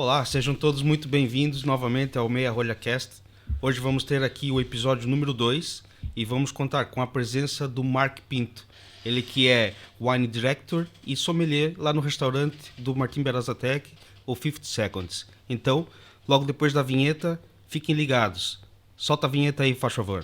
Olá, sejam todos muito bem-vindos novamente ao Meia Rolha Cast. Hoje vamos ter aqui o episódio número 2 e vamos contar com a presença do Mark Pinto. Ele que é Wine Director e Sommelier lá no restaurante do Martim Berazatec, o 50 Seconds. Então, logo depois da vinheta, fiquem ligados. Solta a vinheta aí, faz favor.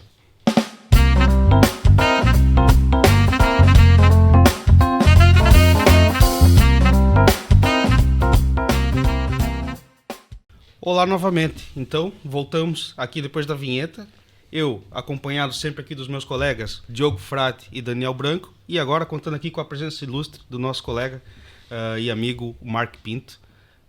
Olá novamente, então voltamos aqui depois da vinheta, eu acompanhado sempre aqui dos meus colegas Diogo Frati e Daniel Branco, e agora contando aqui com a presença ilustre do nosso colega e amigo Mark Pinto.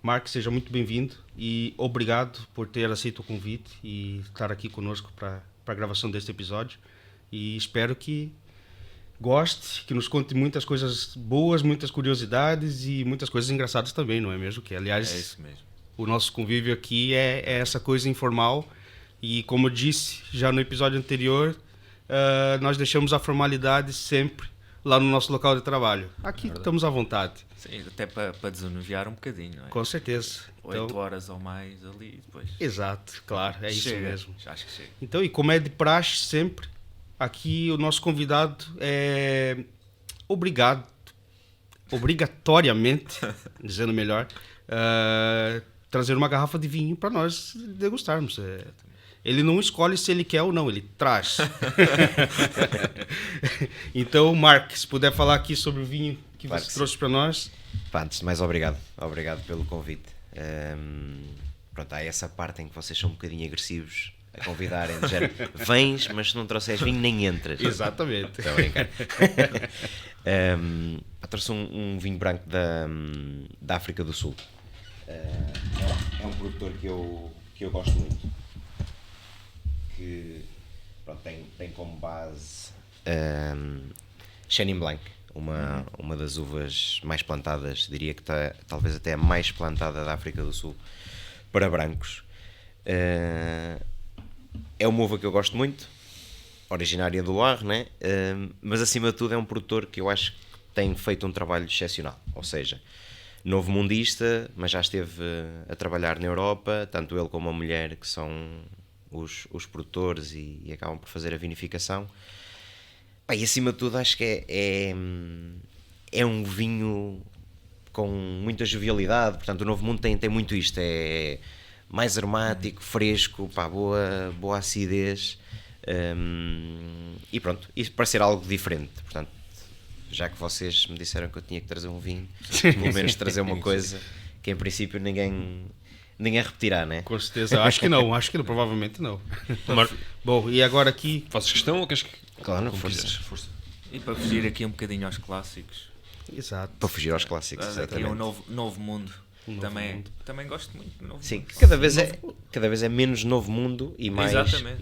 Mark, seja muito bem-vindo e obrigado por ter aceito o convite e estar aqui conosco para a gravação deste episódio, e espero que goste, que nos conte muitas coisas boas, muitas curiosidades e muitas coisas engraçadas também, não é mesmo? Que, aliás, é isso mesmo. O nosso convívio aqui é essa coisa informal e, como eu disse já no episódio anterior, nós deixamos a formalidade sempre lá no nosso local de trabalho. Aqui estamos à vontade. Sim, até para desanuviar um bocadinho, não é? Com certeza. 8 horas ou mais ali depois. Exato, claro, é isso mesmo. Acho que chega. Então, e como é de praxe sempre, aqui o nosso convidado é obrigatoriamente, dizendo melhor, trazer uma garrafa de vinho para nós degustarmos. Ele não escolhe se ele quer ou não, ele traz. Então, Mark, se puder falar aqui sobre o vinho que você trouxe para nós. Antes de mais, obrigado pelo convite. Pronto, há essa parte em que vocês são um bocadinho agressivos a convidarem, dizer, vens, mas se não trouxeres vinho nem entras. Exatamente. Estou a brincar. Trouxe um vinho branco da África do Sul. É um produtor que eu gosto muito, que pronto, tem como base Chenin Blanc, uma das uvas mais plantadas, diria que está talvez até a mais plantada da África do Sul para brancos. É uma uva que eu gosto muito, originária do Loire, né? Mas acima de tudo é um produtor que eu acho que tem feito um trabalho excepcional, ou seja, novo mundista, mas já esteve a trabalhar na Europa, tanto ele como a mulher, que são os produtores e acabam por fazer a vinificação. E acima de tudo acho que é um vinho com muita jovialidade, portanto o Novo Mundo tem muito isto, é mais aromático, fresco, boa acidez, e pronto, isso para ser algo diferente, portanto, já que vocês me disseram que eu tinha que trazer um vinho, pelo menos trazer uma coisa que em princípio ninguém repetirá, né? Com certeza, acho que não, provavelmente não. Bom, e agora aqui... Fazes questão ou queres que... Claro, força. E para fugir aqui um bocadinho aos clássicos. Exato. Para fugir aos clássicos, exatamente. Aqui o Novo Mundo. Também gosto muito do Novo Sim, Mundo. cada vez é menos Novo Mundo e mais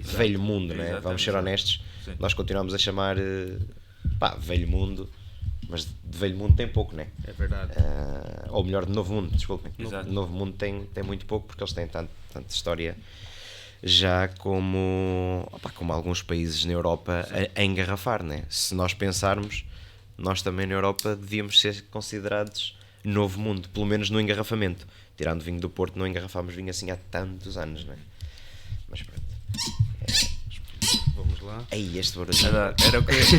Velho Mundo, né? Vamos ser honestos. Sim. Nós continuamos a chamar Velho Mundo, mas de Velho Mundo tem pouco, né? É verdade. Ou melhor, de Novo Mundo, desculpem. Exato. Novo Mundo tem muito pouco, porque eles têm tanta história já como alguns países na Europa a engarrafar, né? Se nós pensarmos, nós também na Europa devíamos ser considerados Novo Mundo, pelo menos no engarrafamento. Tirando vinho do Porto, não engarrafámos vinho assim há tantos anos, né? Mas pronto. Vamos lá. Aí este barulho.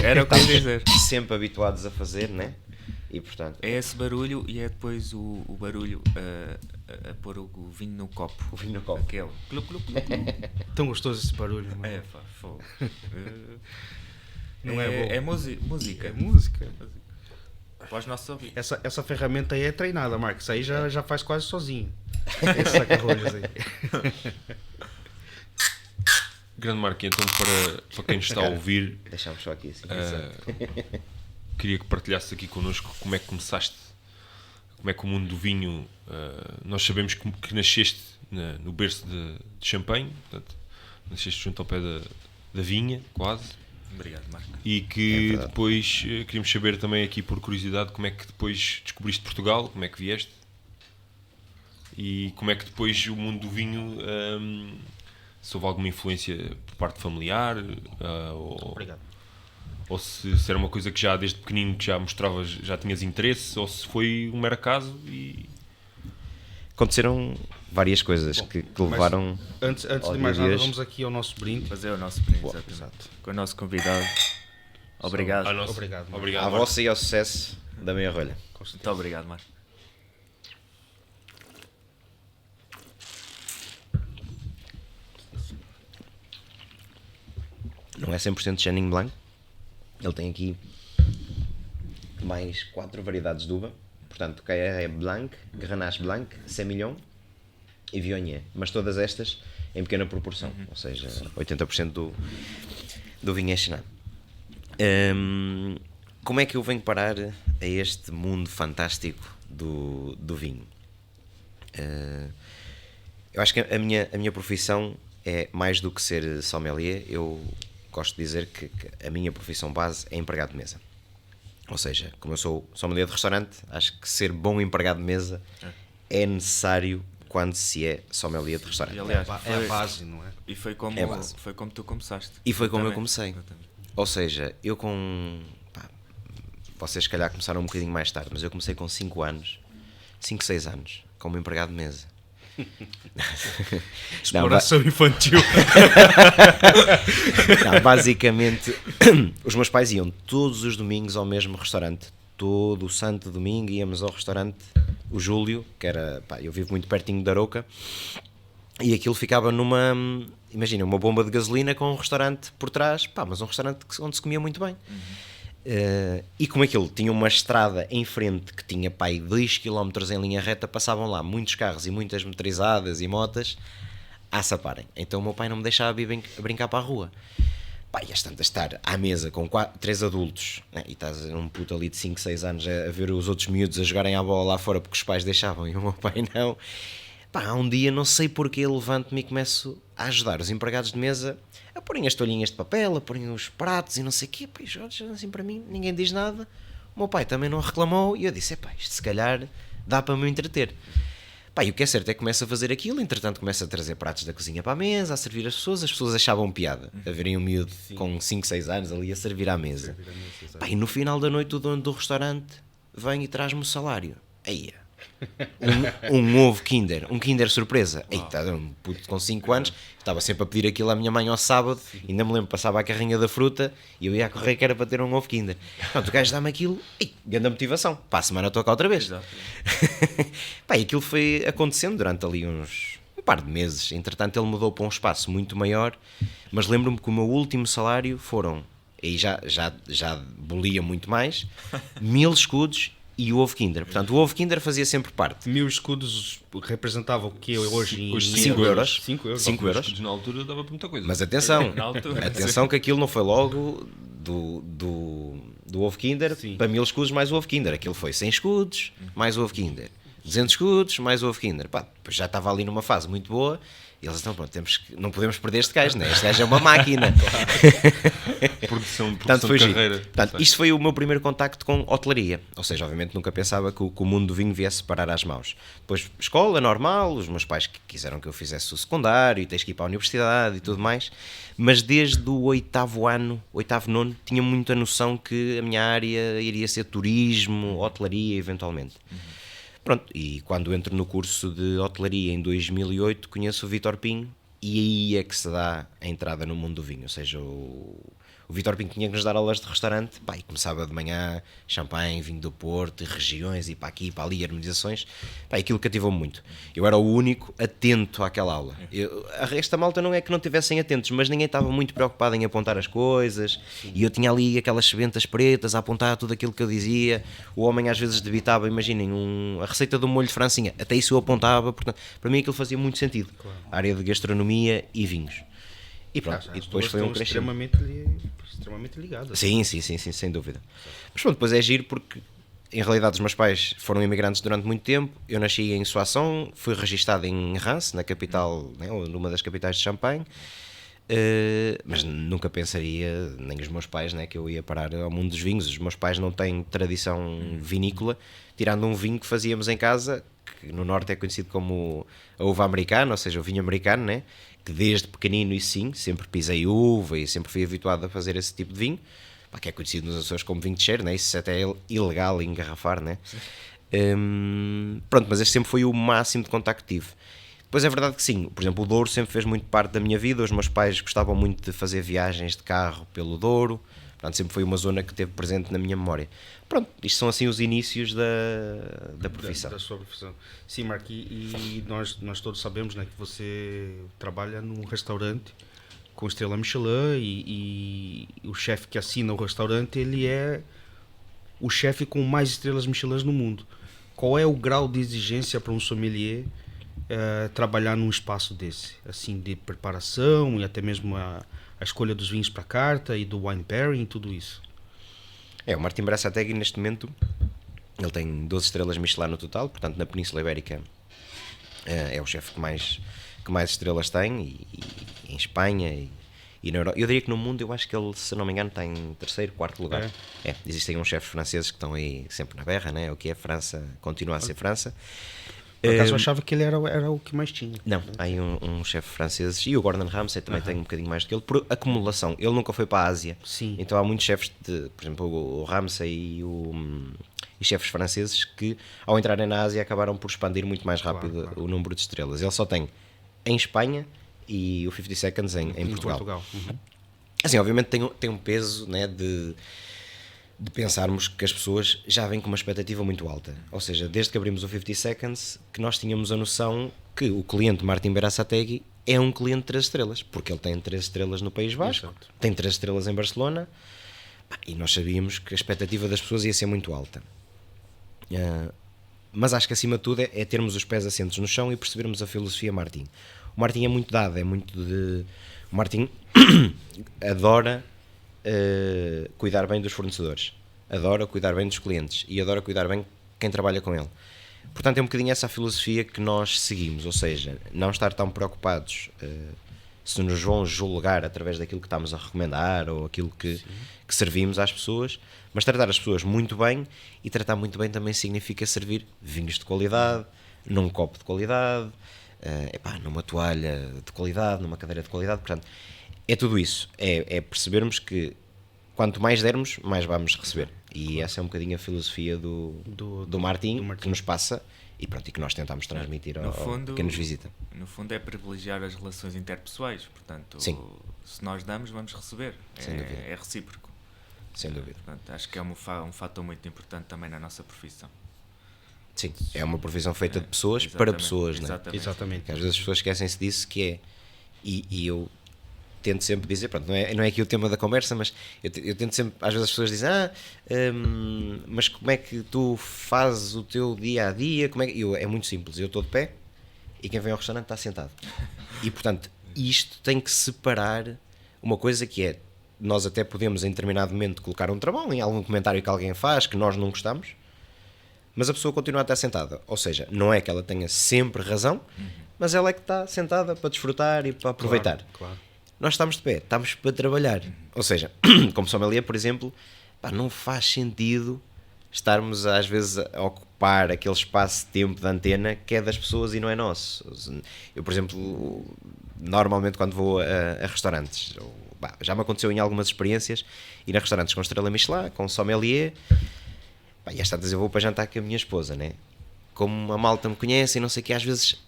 Era o que eu ia dizer. Sempre habituados a fazer, né? E portanto. É esse barulho e é depois o barulho a pôr o vinho no copo. O vinho no copo. Aquele. Clu, clu, clu, clu. Tão gostoso esse barulho, mano. É, fogo. Não é bom. É música. É música. Para os nossos ouvidos. Essa ferramenta aí é treinada, Marcos. Isso aí já faz quase sozinho. Esse saca-rolhas aí. Grande Marco, então para quem nos está a ouvir, Deixamos só aqui assim. queria que partilhasse aqui connosco como é que começaste, como é que o mundo do vinho, nós sabemos que nasceste no berço de Champagne, portanto, nasceste junto ao pé da vinha, quase. Obrigado, Marco. E que depois queríamos saber também aqui por curiosidade como é que depois descobriste Portugal, como é que vieste e como é que depois o mundo do vinho, se houve alguma influência por parte familiar, Obrigado. ou se era uma coisa que já desde pequenino que já mostravas, já tinhas interesse, ou se foi um mero acaso e... aconteceram várias coisas que levaram... Antes ao de mais dia nada, hoje. vamos aqui ao nosso brinde. Fazer o nosso brinde, Boa, exatamente. exato. Com o nosso convidado. Obrigado. Obrigado, Marco. Obrigado, À Marco. vossa e ao sucesso da meia rolha. Muito obrigado, Marco. Não é 100% Chenin Blanc. Ele tem aqui mais 4 variedades de uva. Portanto, KR é Blanc, Grenache Blanc, Semillon e Viognier. Mas todas estas em pequena proporção. Ou seja, 80% do vinho é Chenin. Como é que eu venho parar a este mundo fantástico do vinho? Eu acho que a minha profissão é mais do que ser sommelier. Eu gosto de dizer que a minha profissão base é empregado de mesa. Ou seja, como eu sou sommelier de restaurante, acho que ser bom empregado de mesa é necessário quando se é sommelier de restaurante. E, aliás, É a base, não é? E foi como, É a base. foi como tu começaste. E foi como eu Exatamente. comecei. Exatamente. Ou seja, eu com... vocês se calhar começaram um bocadinho mais tarde, mas eu comecei com 5 anos, 5, 6 anos, como empregado de mesa. Exploração infantil. Não, basicamente, os meus pais iam todos os domingos ao mesmo restaurante. Todo o santo domingo íamos ao restaurante, o Júlio, que era, eu vivo muito pertinho de Arouca, e aquilo ficava numa, imagina, uma bomba de gasolina com um restaurante por trás, mas um restaurante onde se comia muito bem. E como aquilo tinha uma estrada em frente que tinha 2 km em linha reta, passavam lá muitos carros e muitas motorizadas e motas a saparem. Então o meu pai não me deixava ir brincar para a rua. E às tantas estar à mesa com 3 adultos, né? E estás um puto ali de 5, 6 anos a ver os outros miúdos a jogarem à bola lá fora porque os pais deixavam e o meu pai não. Há um dia, não sei porque, levanto-me e começo a ajudar os empregados de mesa a porem as toalhinhas de papel, a porem os pratos e não sei o quê. E Jorge, assim para mim, ninguém diz nada. O meu pai também não reclamou e eu disse, isto se calhar dá para me entreter. E o que é certo é que começa a fazer aquilo, entretanto começa a trazer pratos da cozinha para a mesa, a servir as pessoas achavam piada, a verem um miúdo com 5, 6 anos ali a servir à mesa. E no final da noite o dono do restaurante vem e traz-me o salário. Aí, um ovo Kinder, um Kinder surpresa. Eita, um puto com 5 anos, estava sempre a pedir aquilo à minha mãe ao sábado, ainda me lembro, passava a carrinha da fruta e eu ia a correr que era para ter um ovo Kinder. Pronto, o gajo dá-me aquilo, grande motivação, para a semana estou cá outra vez. E aquilo foi acontecendo durante ali um par de meses. Entretanto ele mudou para um espaço muito maior, mas lembro-me que o meu último salário foram, aí já bolia muito mais, 1000 escudos e o ovo Kinder. Portanto, o ovo Kinder fazia sempre parte. 1000 escudos representavam o que hoje em... Hoje 5 euros. 5 euros. 5 euros. Na altura dava para muita coisa. Mas atenção, Na altura, atenção que aquilo não foi logo do ovo Kinder para 1000 escudos mais o ovo Kinder. Aquilo foi 100 escudos mais o ovo Kinder. 200 escudos mais o ovo Kinder. Depois já estava ali numa fase muito boa. E eles então, pronto, não podemos perder este gajo, né? Este gajo é uma máquina. Produção Portanto, foi de giro. carreira. Portanto, isto foi o meu primeiro contacto com hotelaria. Ou seja, obviamente nunca pensava que o mundo do vinho viesse parar às mãos. Depois, escola, normal, os meus pais quiseram que eu fizesse o secundário e tens que ir para a universidade e tudo mais. Mas desde o 8º ano, 8º, 9º, tinha muita noção que a minha área iria ser turismo, hotelaria, eventualmente. Pronto, e quando entro no curso de hotelaria em 2008, conheço o Vítor Pinho e aí é que se dá a entrada no mundo do vinho. Ou seja, o Vítor Pinho tinha que nos dar aulas de restaurante, e começava de manhã, champanhe, vinho do Porto, regiões, e para aqui, para ali, harmonizações. Aquilo cativou-me muito. Eu era o único atento àquela aula. Esta malta não é que não estivessem atentos, mas ninguém estava muito preocupado em apontar as coisas, e eu tinha ali aquelas sebentas pretas a apontar tudo aquilo que eu dizia. O homem às vezes debitava, imaginem, a receita do molho de francinha, até isso eu apontava, portanto, para mim aquilo fazia muito sentido. Claro. A área de gastronomia e vinhos. E pronto, e depois foi um crescimento. Extremamente ligado. Sim, sem dúvida. Mas pronto, depois é giro porque em realidade os meus pais foram imigrantes durante muito tempo. Eu nasci em Soissons, fui registado em Reims, na capital, né, numa das capitais de Champagne, mas nunca pensaria, nem os meus pais, né, que eu ia parar ao mundo dos vinhos. Os meus pais não têm tradição vinícola, tirando um vinho que fazíamos em casa, que no norte é conhecido como a uva americana, ou seja, o vinho americano, né? Que desde pequenino e sim, sempre pisei uva e sempre fui habituado a fazer esse tipo de vinho, que é conhecido nos Açores como vinho de cheiro, né? Isso até é ilegal engarrafar, né? Pronto, mas este sempre foi o máximo de contacto que tive. Depois é verdade que sim, por exemplo, o Douro sempre fez muito parte da minha vida. Os meus pais gostavam muito de fazer viagens de carro pelo Douro, portanto sempre foi uma zona que esteve presente na minha memória. Pronto, isto são assim os inícios da profissão. Da sua profissão. Sim, Marco, e nós todos sabemos, né, que você trabalha num restaurante com estrela Michelin e o chefe que assina o restaurante, ele é o chefe com mais estrelas Michelin no mundo. Qual é o grau de exigência para um sommelier trabalhar num espaço desse? Assim, de preparação e até mesmo a escolha dos vinhos para a carta e do wine pairing e tudo isso. O Martim Berasategui neste momento, ele tem 12 estrelas Michelin no total, portanto na Península Ibérica é o chefe que mais estrelas tem, e em Espanha e na Europa. Eu diria que no mundo, eu acho que ele, se não me engano, está em terceiro, quarto lugar. Existem uns chefes franceses que estão aí sempre na berra, né? O que é França, continua a ser França. Por acaso eu achava que ele era o que mais tinha. Não, há aí um chefe francês, e o Gordon Ramsay também tem um bocadinho mais do que ele, por acumulação. Ele nunca foi para a Ásia. Sim. Então há muitos chefes, por exemplo, o Ramsay e chefes franceses que, ao entrarem na Ásia, acabaram por expandir muito mais rápido Claro. o número de estrelas. Ele só tem em Espanha e o 50 Seconds em Portugal. Uhum. Assim, obviamente tem um peso, né, de pensarmos que as pessoas já vêm com uma expectativa muito alta. Ou seja, desde que abrimos o 50 Seconds, que nós tínhamos a noção que o cliente Martim Berasategui é um cliente de 3 estrelas, porque ele tem 3 estrelas no País Basco, Exato. tem 3 estrelas em Barcelona, e nós sabíamos que a expectativa das pessoas ia ser muito alta. Mas acho que acima de tudo é termos os pés assentos no chão e percebermos a filosofia Martim. O Martim é muito dado, o Martim adora cuidar bem dos fornecedores, adora cuidar bem dos clientes e adora cuidar bem quem trabalha com ele. Portanto, é um bocadinho essa a filosofia que nós seguimos, ou seja, não estar tão preocupados se nos vão julgar através daquilo que estamos a recomendar ou aquilo que servimos às pessoas, mas tratar as pessoas muito bem. E tratar muito bem também significa servir vinhos de qualidade, num copo de qualidade, numa toalha de qualidade, numa cadeira de qualidade. Portanto, é tudo isso, é percebermos que quanto mais dermos, mais vamos receber. E essa é um bocadinho a filosofia do Martim, que nos passa e que nós tentamos transmitir ao quem nos visita. No fundo é privilegiar as relações interpessoais, portanto, Sim. Se nós damos, vamos receber. Sem dúvida. É recíproco. Sem dúvida. Portanto, acho que é um fator muito importante também na nossa profissão. Sim, é uma profissão feita de pessoas Exatamente, para pessoas, né? Exatamente. Porque às vezes as pessoas esquecem-se disso, que é, e eu tento sempre dizer, pronto, não é aqui o tema da conversa, mas eu tento sempre, às vezes as pessoas dizem, mas como é que tu fazes o teu dia a dia? É muito simples, eu estou de pé e quem vem ao restaurante está sentado. E portanto, isto tem que separar uma coisa que é, nós até podemos em determinado momento colocar um travão em algum comentário que alguém faz que nós não gostamos, mas a pessoa continua a estar sentada. Ou seja, não é que ela tenha sempre razão, mas ela é que está sentada para desfrutar e para aproveitar. Claro. Nós estamos de pé, estamos para trabalhar. Ou seja, como sommelier, por exemplo, não faz sentido estarmos às vezes a ocupar aquele espaço de tempo de antena que é das pessoas e não é nosso. Eu, por exemplo, normalmente quando vou a restaurantes, já me aconteceu em algumas experiências ir a restaurantes com estrela Michelin, com sommelier, e às tantas eu vou para jantar com a minha esposa, né? Como a malta me conhece e não sei o que, às vezes,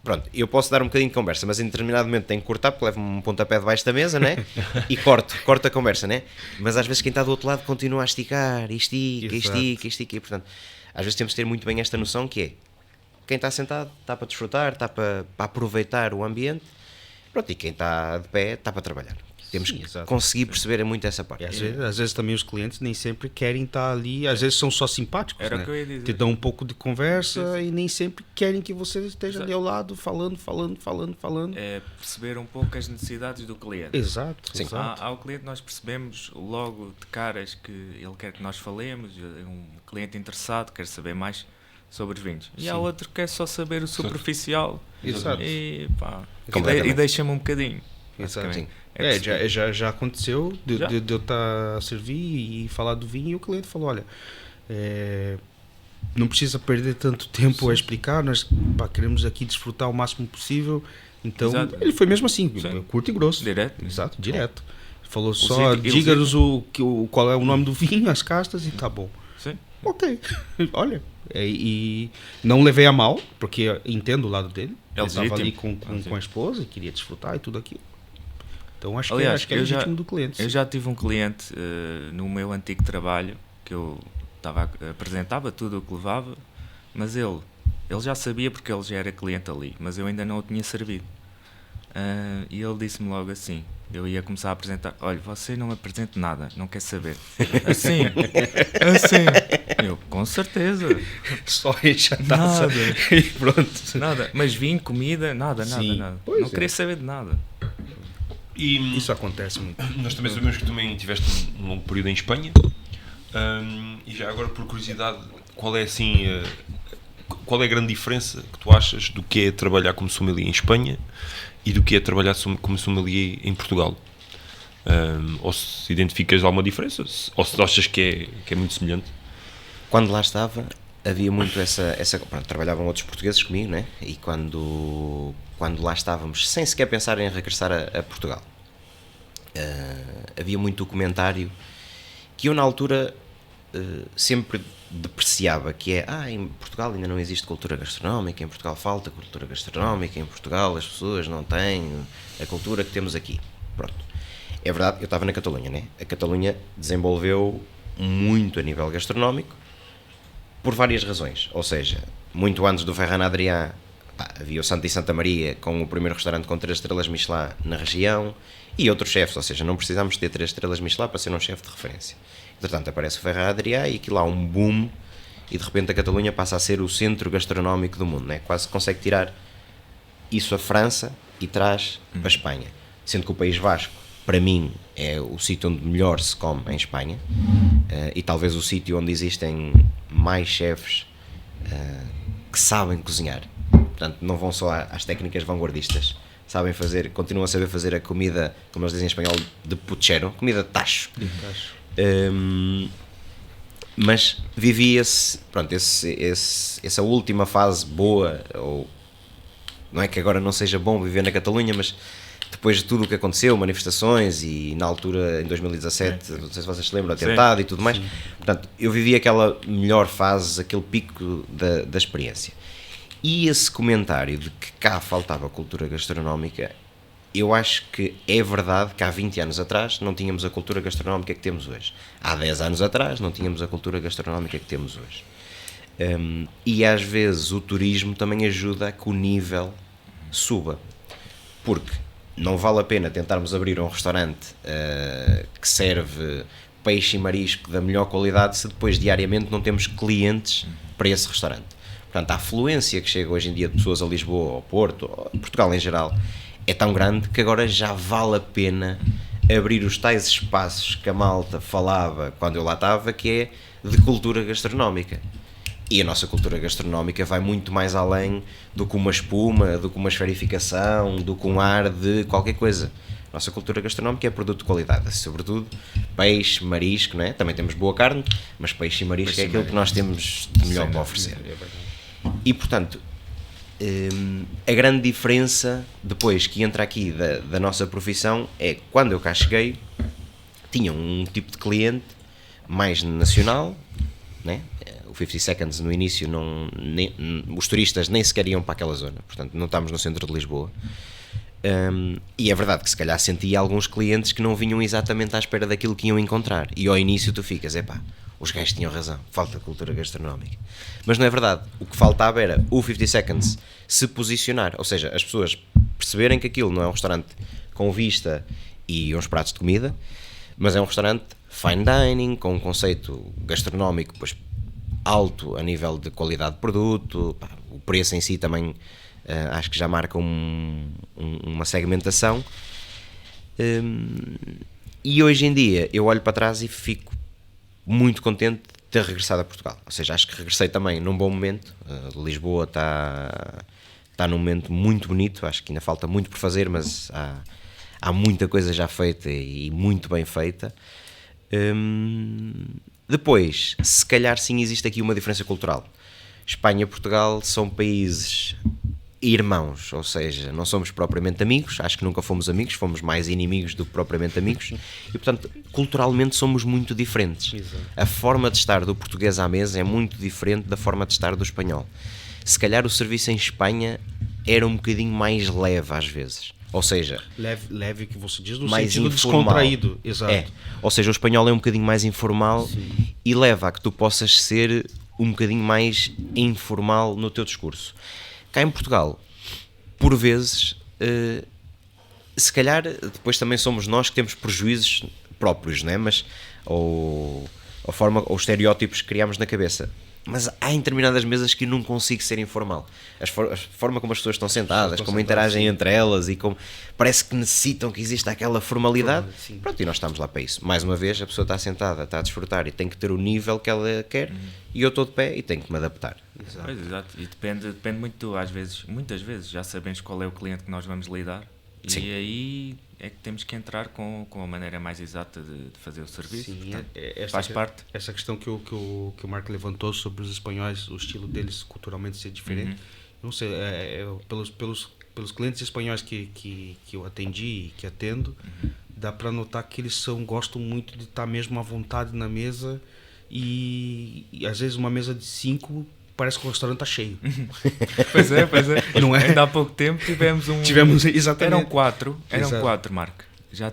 pronto, eu posso dar um bocadinho de conversa, mas em determinado momento tenho que cortar, porque levo-me um pontapé debaixo da mesa, né? E corto a conversa, né? Mas às vezes quem está do outro lado continua a esticar, e estica, e portanto, às vezes temos de ter muito bem esta noção que é, quem está sentado está para desfrutar, está para aproveitar o ambiente, pronto, e quem está de pé está para trabalhar. Temos que conseguir perceber muito essa parte. E às vezes também os clientes nem sempre querem estar ali, às vezes são só simpáticos, Era né? o que eu ia dizer. Te dão um pouco de conversa e nem sempre querem que você esteja ali ao lado, falando. É perceber um pouco as necessidades do cliente. Exato. Sim. Exato. Ao cliente nós percebemos logo de caras que ele quer que nós falemos, é um cliente interessado, quer saber mais sobre os vinhos. E há outro que quer só saber o superficial. Exato. E Completamente. deixa-me um bocadinho. Exato. basicamente. Já aconteceu de eu estar a servir e falar do vinho e o cliente falou, olha, não precisa perder tanto tempo a explicar, nós queremos aqui desfrutar o máximo possível. Então, Exato. ele foi mesmo assim, Sim. curto e grosso. Direto. Exato, direto. Falou só, itens. diga-nos qual é o nome do vinho, as castas e tá bom. Sim. Ok, olha, e não levei a mal, porque entendo o lado dele. Ele estava ali com a esposa e queria desfrutar e tudo aquilo. Então acho que é legítimo do cliente. Eu já tive um cliente no meu antigo trabalho que eu apresentava tudo o que levava, mas ele já sabia porque ele já era cliente ali, mas eu ainda não o tinha servido. E ele disse-me logo assim, eu ia começar a apresentar, olha, você não apresenta nada, não quer saber. Assim. Eu, com certeza. Só enche a taça e pronto. Nada, mas vinho, comida, nada. Não queria saber de nada. E isso acontece muito. Nós também sabemos que também tiveste um longo período em Espanha. E já agora, por curiosidade, qual é a grande diferença que tu achas do que é trabalhar como sommelier em Espanha e do que é trabalhar como sommelier em Portugal? Ou se identificas alguma diferença, ou se achas que é muito semelhante? Quando lá estava, havia muito essa pronto, trabalhavam outros portugueses comigo, né? E quando lá estávamos, sem sequer pensar em regressar a Portugal, havia muito comentário que eu na altura sempre depreciava, que é, em Portugal ainda não existe cultura gastronómica, em Portugal falta cultura gastronómica, em Portugal as pessoas não têm a cultura que temos aqui. Pronto. É verdade, eu estava na Catalunha, né? A Catalunha desenvolveu muito a nível gastronómico por várias razões, ou seja, muito antes do Ferran Adrià havia o Santo e Santa Maria com o primeiro restaurante com 3 estrelas Michelin na região e outros chefes, ou seja, não precisamos ter 3 estrelas Michelin para ser um chefe de referência. Entretanto, aparece o Ferran Adrià e aquilo há um boom e de repente a Catalunha passa a ser o centro gastronómico do mundo, né? Quase consegue tirar isso a França e traz para a Espanha, sendo que o País Vasco, para mim, é o sítio onde melhor se come em Espanha, e talvez o sítio onde existem mais chefes que sabem cozinhar. Portanto, não vão só às técnicas vanguardistas, sabem fazer, continuam a saber fazer a comida, como eles dizem em espanhol, de puchero, comida de tacho. Mas vivia-se, pronto, essa última fase boa, ou não é que agora não seja bom viver na Catalunha, mas depois de tudo o que aconteceu, manifestações e na altura, em 2017, não sei se vocês se lembram, atentado e tudo mais, portanto, eu vivi aquela melhor fase, aquele pico da experiência. E esse comentário de que cá faltava cultura gastronómica, eu acho que é verdade que há 20 anos atrás não tínhamos a cultura gastronómica que temos hoje. Há 10 anos atrás não tínhamos a cultura gastronómica que temos hoje. E às vezes o turismo também ajuda a que o nível suba. Porque não vale a pena tentarmos abrir um restaurante que serve peixe e marisco da melhor qualidade se depois diariamente não temos clientes para esse restaurante. Portanto, a afluência que chega hoje em dia de pessoas a Lisboa, ao Porto, a Portugal em geral, é tão grande que agora já vale a pena abrir os tais espaços que a malta falava quando eu lá estava, que é de cultura gastronómica. E a nossa cultura gastronómica vai muito mais além do que uma espuma, do que uma esferificação, do que um ar de qualquer coisa. A nossa cultura gastronómica é produto de qualidade, sobretudo peixe, marisco, não é? Também temos boa carne, mas peixe e marisco é aquilo que nós temos de melhor para oferecer. E, portanto, a grande diferença depois que entra aqui da nossa profissão é que quando eu cá cheguei tinha um tipo de cliente mais nacional, né? O 50 Seconds no início os turistas nem sequer iam para aquela zona, portanto não estamos no centro de Lisboa, e é verdade que se calhar sentia alguns clientes que não vinham exatamente à espera daquilo que iam encontrar e ao início tu ficas, os gajos tinham razão, falta cultura gastronómica. Mas não é verdade. O que faltava era o 50 Seconds se posicionar, ou seja, as pessoas perceberem que aquilo não é um restaurante com vista e uns pratos de comida, mas é um restaurante fine dining, com um conceito gastronómico pois, alto a nível de qualidade de produto, o preço em si também acho que já marca uma segmentação. E hoje em dia eu olho para trás e fico muito contente de ter regressado a Portugal, ou seja, acho que regressei também num bom momento. Lisboa está num momento muito bonito, acho que ainda falta muito por fazer, mas há muita coisa já feita e muito bem feita. Depois, se calhar sim existe aqui uma diferença cultural. Espanha e Portugal são países irmãos, ou seja, não somos propriamente amigos, acho que nunca fomos amigos, fomos mais inimigos do que propriamente amigos, e portanto, culturalmente somos muito diferentes. Exato. A forma de estar do português à mesa é muito diferente da forma de estar do espanhol. Se calhar o serviço em Espanha era um bocadinho mais leve às vezes, ou seja, Leve que você diz no mais sentido informal. descontraído. Exato. É. Ou seja, o espanhol é um bocadinho mais informal. Sim. E leva a que tu possas ser um bocadinho mais informal no teu discurso. Cá em Portugal, por vezes, se calhar depois também somos nós que temos prejuízos próprios, né? Mas ou estereótipos que criamos na cabeça. Mas há em determinadas mesas que eu não consigo ser informal. A forma como as pessoas estão sentadas, como interagem entre elas e como parece que necessitam que exista aquela formalidade. Sim. Pronto, e nós estamos lá para isso. Mais uma vez, a pessoa está sentada, está a desfrutar e tem que ter o nível que ela quer, e eu estou de pé e tenho que me adaptar. Exato. Pois, exato. E depende muito, às vezes, muitas vezes, já sabemos qual é o cliente que nós vamos lidar. Sim. E aí é que temos que entrar com a maneira mais exata de fazer o serviço. Sim, Portanto, essa faz parte. Essa questão que o Marco levantou sobre os espanhóis, o estilo deles culturalmente ser diferente. Não sei, pelos clientes espanhóis que eu atendi e que atendo, dá para notar que eles gostam muito de estar mesmo à vontade na mesa e às vezes uma mesa de 5 parece que o restaurante está cheio. Pois é. Não é? Ainda há pouco tempo Tivemos exatamente. Eram Exato. 4, Marco. Já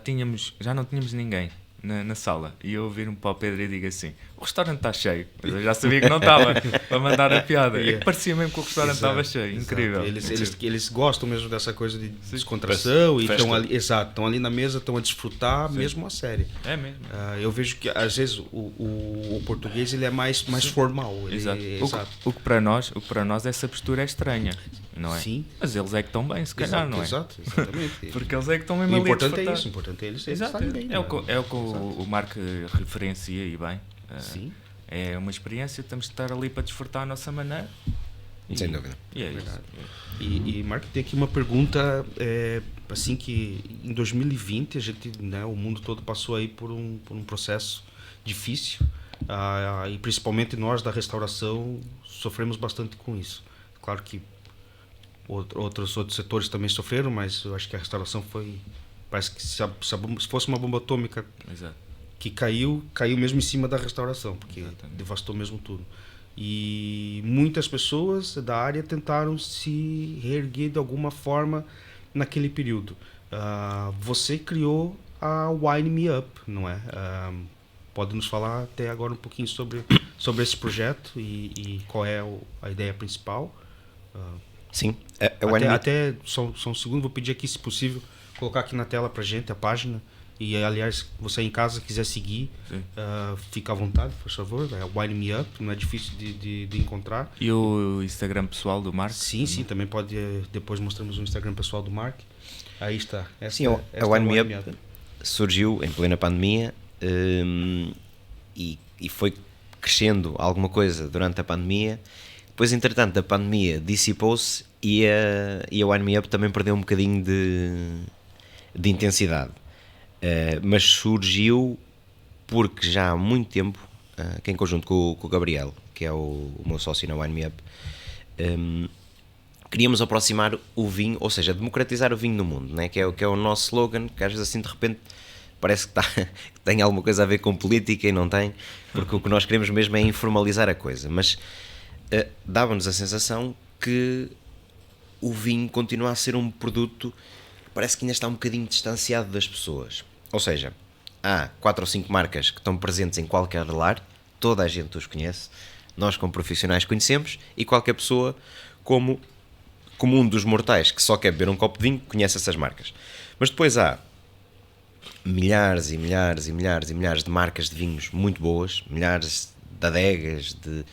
não tínhamos ninguém na sala. E eu viro-me para o Pedro e digo assim: o restaurante está cheio. Mas eu já sabia que não estava, para mandar a piada. É que parecia mesmo que o restaurante estava cheio. Exato. Incrível. Eles gostam mesmo dessa coisa de descontração e Festa. estão ali na mesa, estão a desfrutar mesmo a série. É mesmo. Eu vejo que às vezes o português ele é mais formal. Exato. Exato. O que para nós essa postura é estranha, não é? Sim. Mas eles é que estão bem, se calhar, não é? Exato, exatamente. Porque eles é que estão mesmo O ali a importante é desfrutar. isso, o importante é eles Exato. estarem bem. É o que o Marco referencia e bem. Sim. É uma experiência, temos de estar ali para desfrutar a nossa maneira. Sem dúvida. E é Verdade. isso. E Marco, tem aqui uma pergunta, assim que em 2020 a gente, né, o mundo todo passou aí por um processo difícil, e principalmente nós da restauração sofremos bastante com isso. Claro que outros setores também sofreram, mas eu acho que a restauração parece que se fosse uma bomba atômica Exato. que caiu mesmo em cima da restauração, porque Exatamente. devastou mesmo tudo. E muitas pessoas da área tentaram se reerguer de alguma forma naquele período. Você criou a Wine Me Up, não é? Pode nos falar até agora um pouquinho sobre esse projeto e qual é a ideia principal? Sim. A Wine Me Up. Até só um segundo, vou pedir aqui, se possível, colocar aqui na tela pra gente a página. E, aliás, você em casa quiser seguir, fica à vontade, por favor. É Wine Me Up, não é difícil de encontrar. E o Instagram pessoal do Marco? Sim, também pode. Depois mostramos o Instagram pessoal do Mark. Aí está. Sim, a Wine Me Up surgiu em plena pandemia e foi crescendo alguma coisa durante a pandemia. Depois, entretanto, a pandemia dissipou-se e a Wine Me Up também perdeu um bocadinho de intensidade. Mas surgiu porque já há muito tempo, que em conjunto com o Gabriel, que é o meu sócio na Wine Me Up, queríamos aproximar o vinho, ou seja, democratizar o vinho no mundo, né? que é o nosso slogan, que às vezes assim de repente parece que tem alguma coisa a ver com política e não tem, porque o que nós queremos mesmo é informalizar a coisa, mas dava-nos a sensação que o vinho continua a ser um produto que parece que ainda está um bocadinho distanciado das pessoas. Ou seja, há 4 ou 5 marcas que estão presentes em qualquer lar, toda a gente os conhece, nós como profissionais conhecemos, e qualquer pessoa como um dos mortais que só quer beber um copo de vinho conhece essas marcas. Mas depois há milhares e milhares e milhares e milhares de marcas de vinhos muito boas, milhares de adegas, de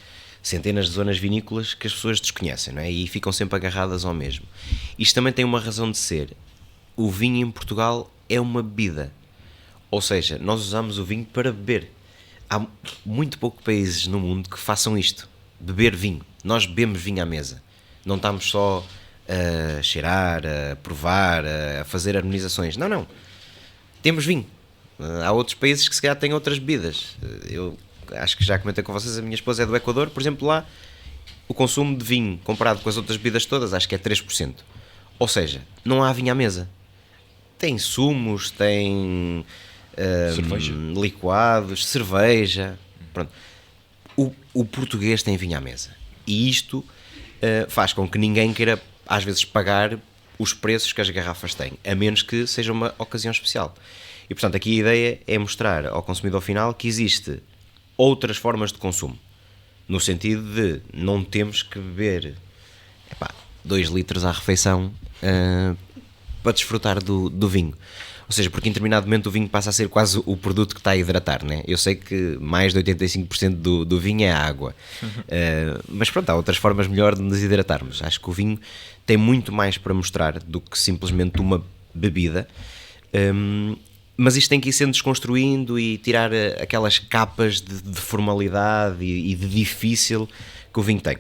centenas de zonas vinícolas que as pessoas desconhecem, não é? E ficam sempre agarradas ao mesmo. Isto também tem uma razão de ser. O vinho em Portugal é uma bebida. Ou seja, nós usamos o vinho para beber. Há muito poucos países no mundo que façam isto. Beber vinho. Nós bebemos vinho à mesa. Não estamos só a cheirar, a provar, a fazer harmonizações. Não. Temos vinho. Há outros países que se calhar têm outras bebidas. Eu acho que já comentei com vocês, a minha esposa é do Equador, por exemplo, lá o consumo de vinho comparado com as outras bebidas todas, acho que é 3%. Ou seja, não há vinho à mesa. Tem sumos, tem Cerveja. liquados, cerveja. Pronto. O português tem vinho à mesa. E isto faz com que ninguém queira, às vezes, pagar os preços que as garrafas têm, a menos que seja uma ocasião especial. E, portanto, aqui a ideia é mostrar ao consumidor final que existe outras formas de consumo. No sentido de não temos que beber 2 litros à refeição para desfrutar do vinho. Ou seja, porque em determinado momento o vinho passa a ser quase o produto que está a hidratar, né? Eu sei que mais de 85% do vinho é água. Mas pronto, há outras formas melhor de nos hidratarmos. Acho que o vinho tem muito mais para mostrar do que simplesmente uma bebida. Mas isto tem que ir sendo desconstruindo e tirar aquelas capas de formalidade e de difícil que o vinho tem.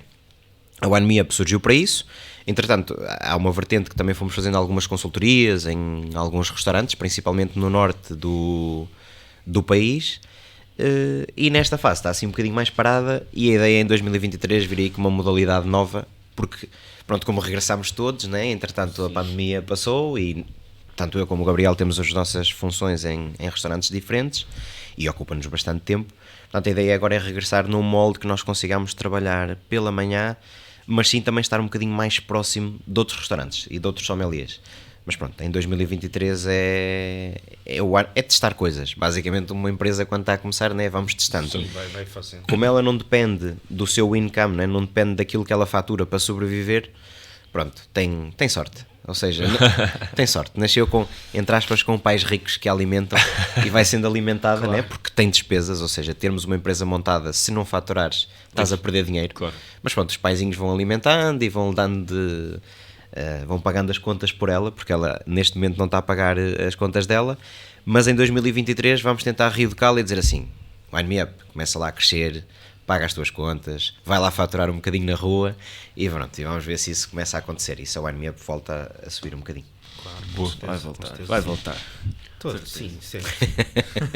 A Wine Me Up surgiu para isso. Entretanto, há uma vertente que também fomos fazendo algumas consultorias em alguns restaurantes, principalmente no norte do país, e nesta fase está assim um bocadinho mais parada, e a ideia é em 2023 vir aí com uma modalidade nova, porque, pronto, como regressámos todos, né? Entretanto a pandemia passou e tanto eu como o Gabriel temos as nossas funções em restaurantes diferentes e ocupa-nos bastante tempo. Portanto, a ideia agora é regressar num molde que nós consigamos trabalhar pela manhã, mas sim também estar um bocadinho mais próximo de outros restaurantes e de outros sommeliers. Mas pronto, em 2023 é testar coisas. Basicamente, uma empresa quando está a começar, né, vamos testando. Sim, vai fazendo. Como ela não depende do seu income, né, não depende daquilo que ela fatura para sobreviver, pronto, tem sorte. Ou seja, tem sorte. Nasceu com, entre aspas, com pais ricos que a alimentam e vai sendo alimentada, claro, né? Porque tem despesas, ou seja, termos uma empresa montada, se não faturares, estás a perder dinheiro. Claro. Mas pronto, os paizinhos vão alimentando e vão dando vão pagando as contas por ela, porque ela neste momento não está a pagar as contas dela, mas em 2023 vamos tentar reeducá-la e dizer assim, Wine Me Up, começa lá a crescer, paga as tuas contas, vai lá faturar um bocadinho na rua e pronto, e vamos ver se isso começa a acontecer e se a Wine Me Up volta a subir um bocadinho. Claro, Boa. Vai voltar. Sim, sempre.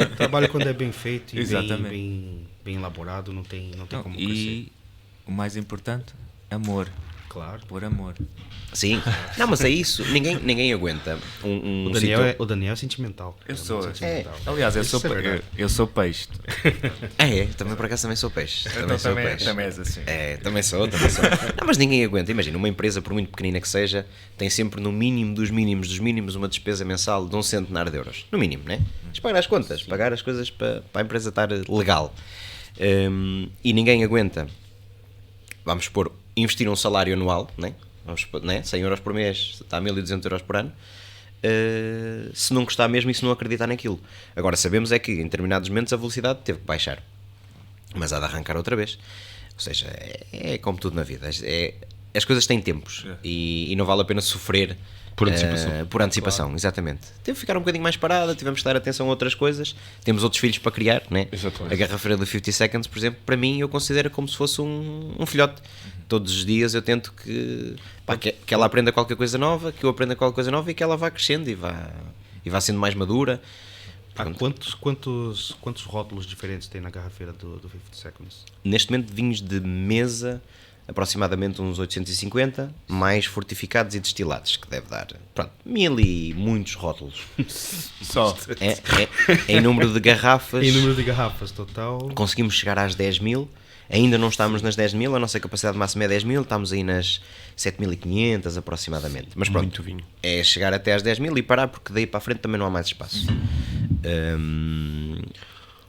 O trabalho quando é bem feito e Exatamente. bem elaborado, não tem como crescer. E o mais importante, amor. Claro. Por amor. Sim, não, mas é isso, ninguém aguenta O Daniel é sentimental. Eu muito sou. sentimental. Aliás, Isso é verdade. eu sou peixe. Também por acaso também sou peixe. Então sou peixe. também és assim. Também sou. Não, mas ninguém aguenta. Imagina, uma empresa, por muito pequenina que seja, tem sempre no mínimo dos mínimos uma despesa mensal de 100 euros. No mínimo, né? Mas pagar as contas, pagar as coisas para a empresa estar legal. E ninguém aguenta. Vamos supor, investir um salário anual, né? Vamos supor, né? 100 euros por mês, está a 1200 euros por ano. Se não gostar mesmo e se não acreditar naquilo. Agora sabemos é que em determinados momentos a velocidade teve que baixar, mas há de arrancar outra vez. Ou seja, é como tudo na vida, as coisas têm tempos e não vale a pena sofrer por antecipação. Claro. Exatamente, teve que ficar um bocadinho mais parada, tivemos que dar atenção a outras coisas, temos outros filhos para criar, né? A garrafeira do 50 Seconds, por exemplo, para mim eu considero como se fosse um filhote. Todos os dias eu tento que ela aprenda qualquer coisa nova, que eu aprenda qualquer coisa nova e que ela vá crescendo e vá sendo mais madura. Quantos rótulos diferentes tem na garrafeira do 50 Seconds? Neste momento, vinhos de mesa, aproximadamente uns 850, mais fortificados e destilados, que deve dar, 1000 e muitos rótulos. Só. Em número de garrafas. Em número de garrafas, total. Conseguimos chegar às 10.000. Ainda não estamos nas 10.000, a nossa capacidade máxima é 10.000, estamos aí nas 7.500 aproximadamente. Mas pronto, muito vinho. É chegar até às 10.000 e parar, porque daí para a frente também não há mais espaço.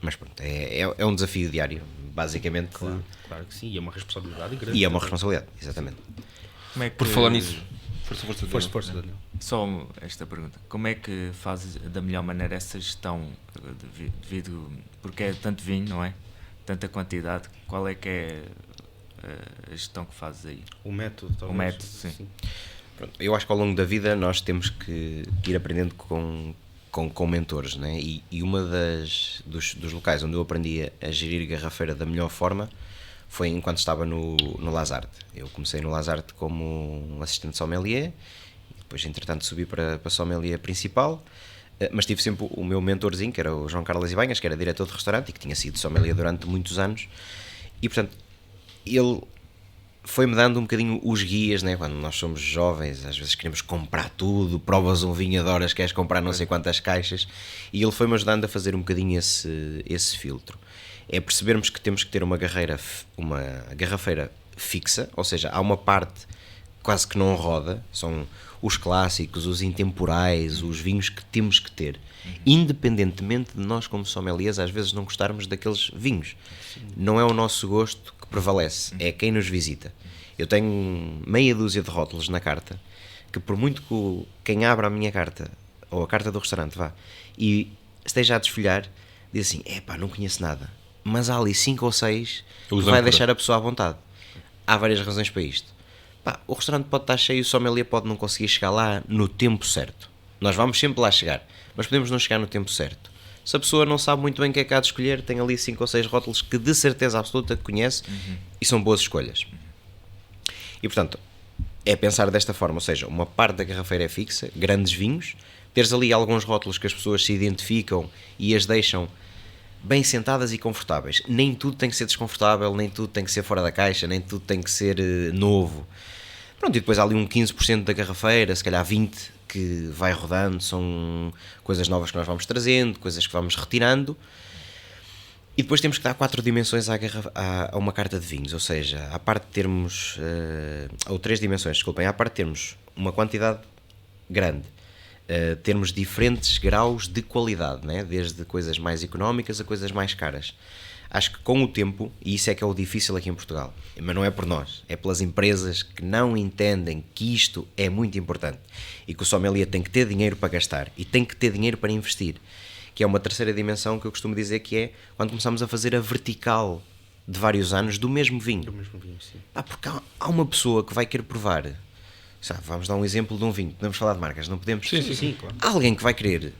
Mas pronto, é um desafio diário, basicamente. Claro que sim, e é uma responsabilidade grande. E é uma responsabilidade, exatamente. Como é que, Por falar nisso, Força, Daniel. Só esta pergunta. Como é que fazes da melhor maneira essa gestão devido, porque é tanto vinho, não é? Tanta quantidade, qual é que é a gestão que fazes aí? O método, talvez. O método, sim. Pronto, eu acho que ao longo da vida nós temos que ir aprendendo com mentores, né? E uma dos locais onde eu aprendi a gerir garrafeira da melhor forma foi enquanto estava no Lazarte. Eu comecei no Lazarte como um assistente sommelier, depois entretanto subi para sommelier principal, mas tive sempre o meu mentorzinho, que era o João Carlos Ibanhas, que era diretor de restaurante e que tinha sido sommelier durante muitos anos, e portanto ele foi-me dando um bocadinho os guias, né? Quando nós somos jovens, às vezes queremos comprar tudo, provas um vinho, adoras, queres comprar não sei quantas caixas, e ele foi-me ajudando a fazer um bocadinho esse filtro. É percebermos que temos que ter uma garrafeira fixa, ou seja, há uma parte quase que não roda, são os clássicos, os intemporais, os vinhos que temos que ter, independentemente de nós como sommeliers às vezes não gostarmos daqueles vinhos. Não é o nosso gosto que prevalece, é quem nos visita. Eu tenho meia dúzia de rótulos na carta, que por muito que quem abra a minha carta, ou a carta do restaurante, vá, e esteja a desfolhar, diz assim, não conheço nada, mas há ali 5 ou 6 que vai deixar a pessoa à vontade. Há várias razões para isto. O restaurante pode estar cheio, o sommelier pode não conseguir chegar lá no tempo certo. Nós vamos sempre lá chegar, mas podemos não chegar no tempo certo. Se a pessoa não sabe muito bem o que é que há de escolher, tem ali 5 ou 6 rótulos que de certeza absoluta conhece e são boas escolhas. E portanto, é pensar desta forma, ou seja, uma parte da garrafeira é fixa, grandes vinhos, teres ali alguns rótulos que as pessoas se identificam e as deixam bem sentadas e confortáveis. Nem tudo tem que ser desconfortável, nem tudo tem que ser fora da caixa, nem tudo tem que ser novo. Pronto, e depois há ali um 15% da garrafeira, se calhar 20% que vai rodando, são coisas novas que nós vamos trazendo, coisas que vamos retirando. E depois temos que dar 4 dimensões a uma carta de vinhos, ou seja, à parte de termos, ou 3 dimensões, desculpem, à parte de termos uma quantidade grande, termos diferentes graus de qualidade, né? Desde coisas mais económicas a coisas mais caras. Acho que com o tempo, e isso é que é o difícil aqui em Portugal, mas não é por nós, é pelas empresas que não entendem que isto é muito importante e que o sommelier tem que ter dinheiro para gastar e tem que ter dinheiro para investir, que é uma terceira dimensão que eu costumo dizer que é quando começamos a fazer a vertical de vários anos do mesmo vinho. Do mesmo vinho, sim. Porque há uma pessoa que vai querer provar, sabe, vamos dar um exemplo de um vinho, podemos falar de marcas, não podemos? Sim, claro. Há alguém que vai querer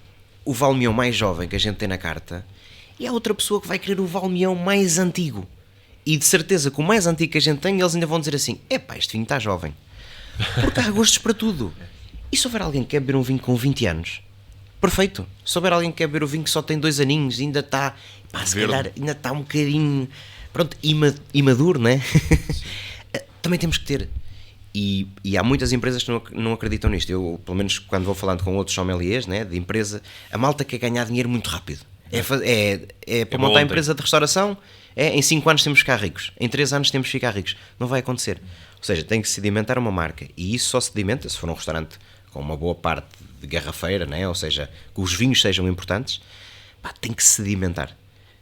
o Valmião mais jovem que a gente tem na carta e há outra pessoa que vai querer o Valmião mais antigo. E de certeza que o mais antigo que a gente tem, eles ainda vão dizer assim, este vinho está jovem. Porque há gostos para tudo. E se houver alguém que quer beber um vinho com 20 anos, perfeito. Se houver alguém que quer beber o vinho que só tem 2 aninhos, ainda está, se calhar ainda está um bocadinho, pronto, imaduro, não é? Também temos que ter. E há muitas empresas que não acreditam nisto. Eu, pelo menos quando vou falando com outros sommeliers, né, de empresa, a malta quer ganhar dinheiro muito rápido. É para montar a empresa de restauração, em 5 anos temos que ficar ricos, em 3 anos temos que ficar ricos. Não vai acontecer. Ou seja, tem que sedimentar uma marca. E isso só sedimenta se for um restaurante com uma boa parte de garrafeira, né? Ou seja, que os vinhos sejam importantes, tem que sedimentar.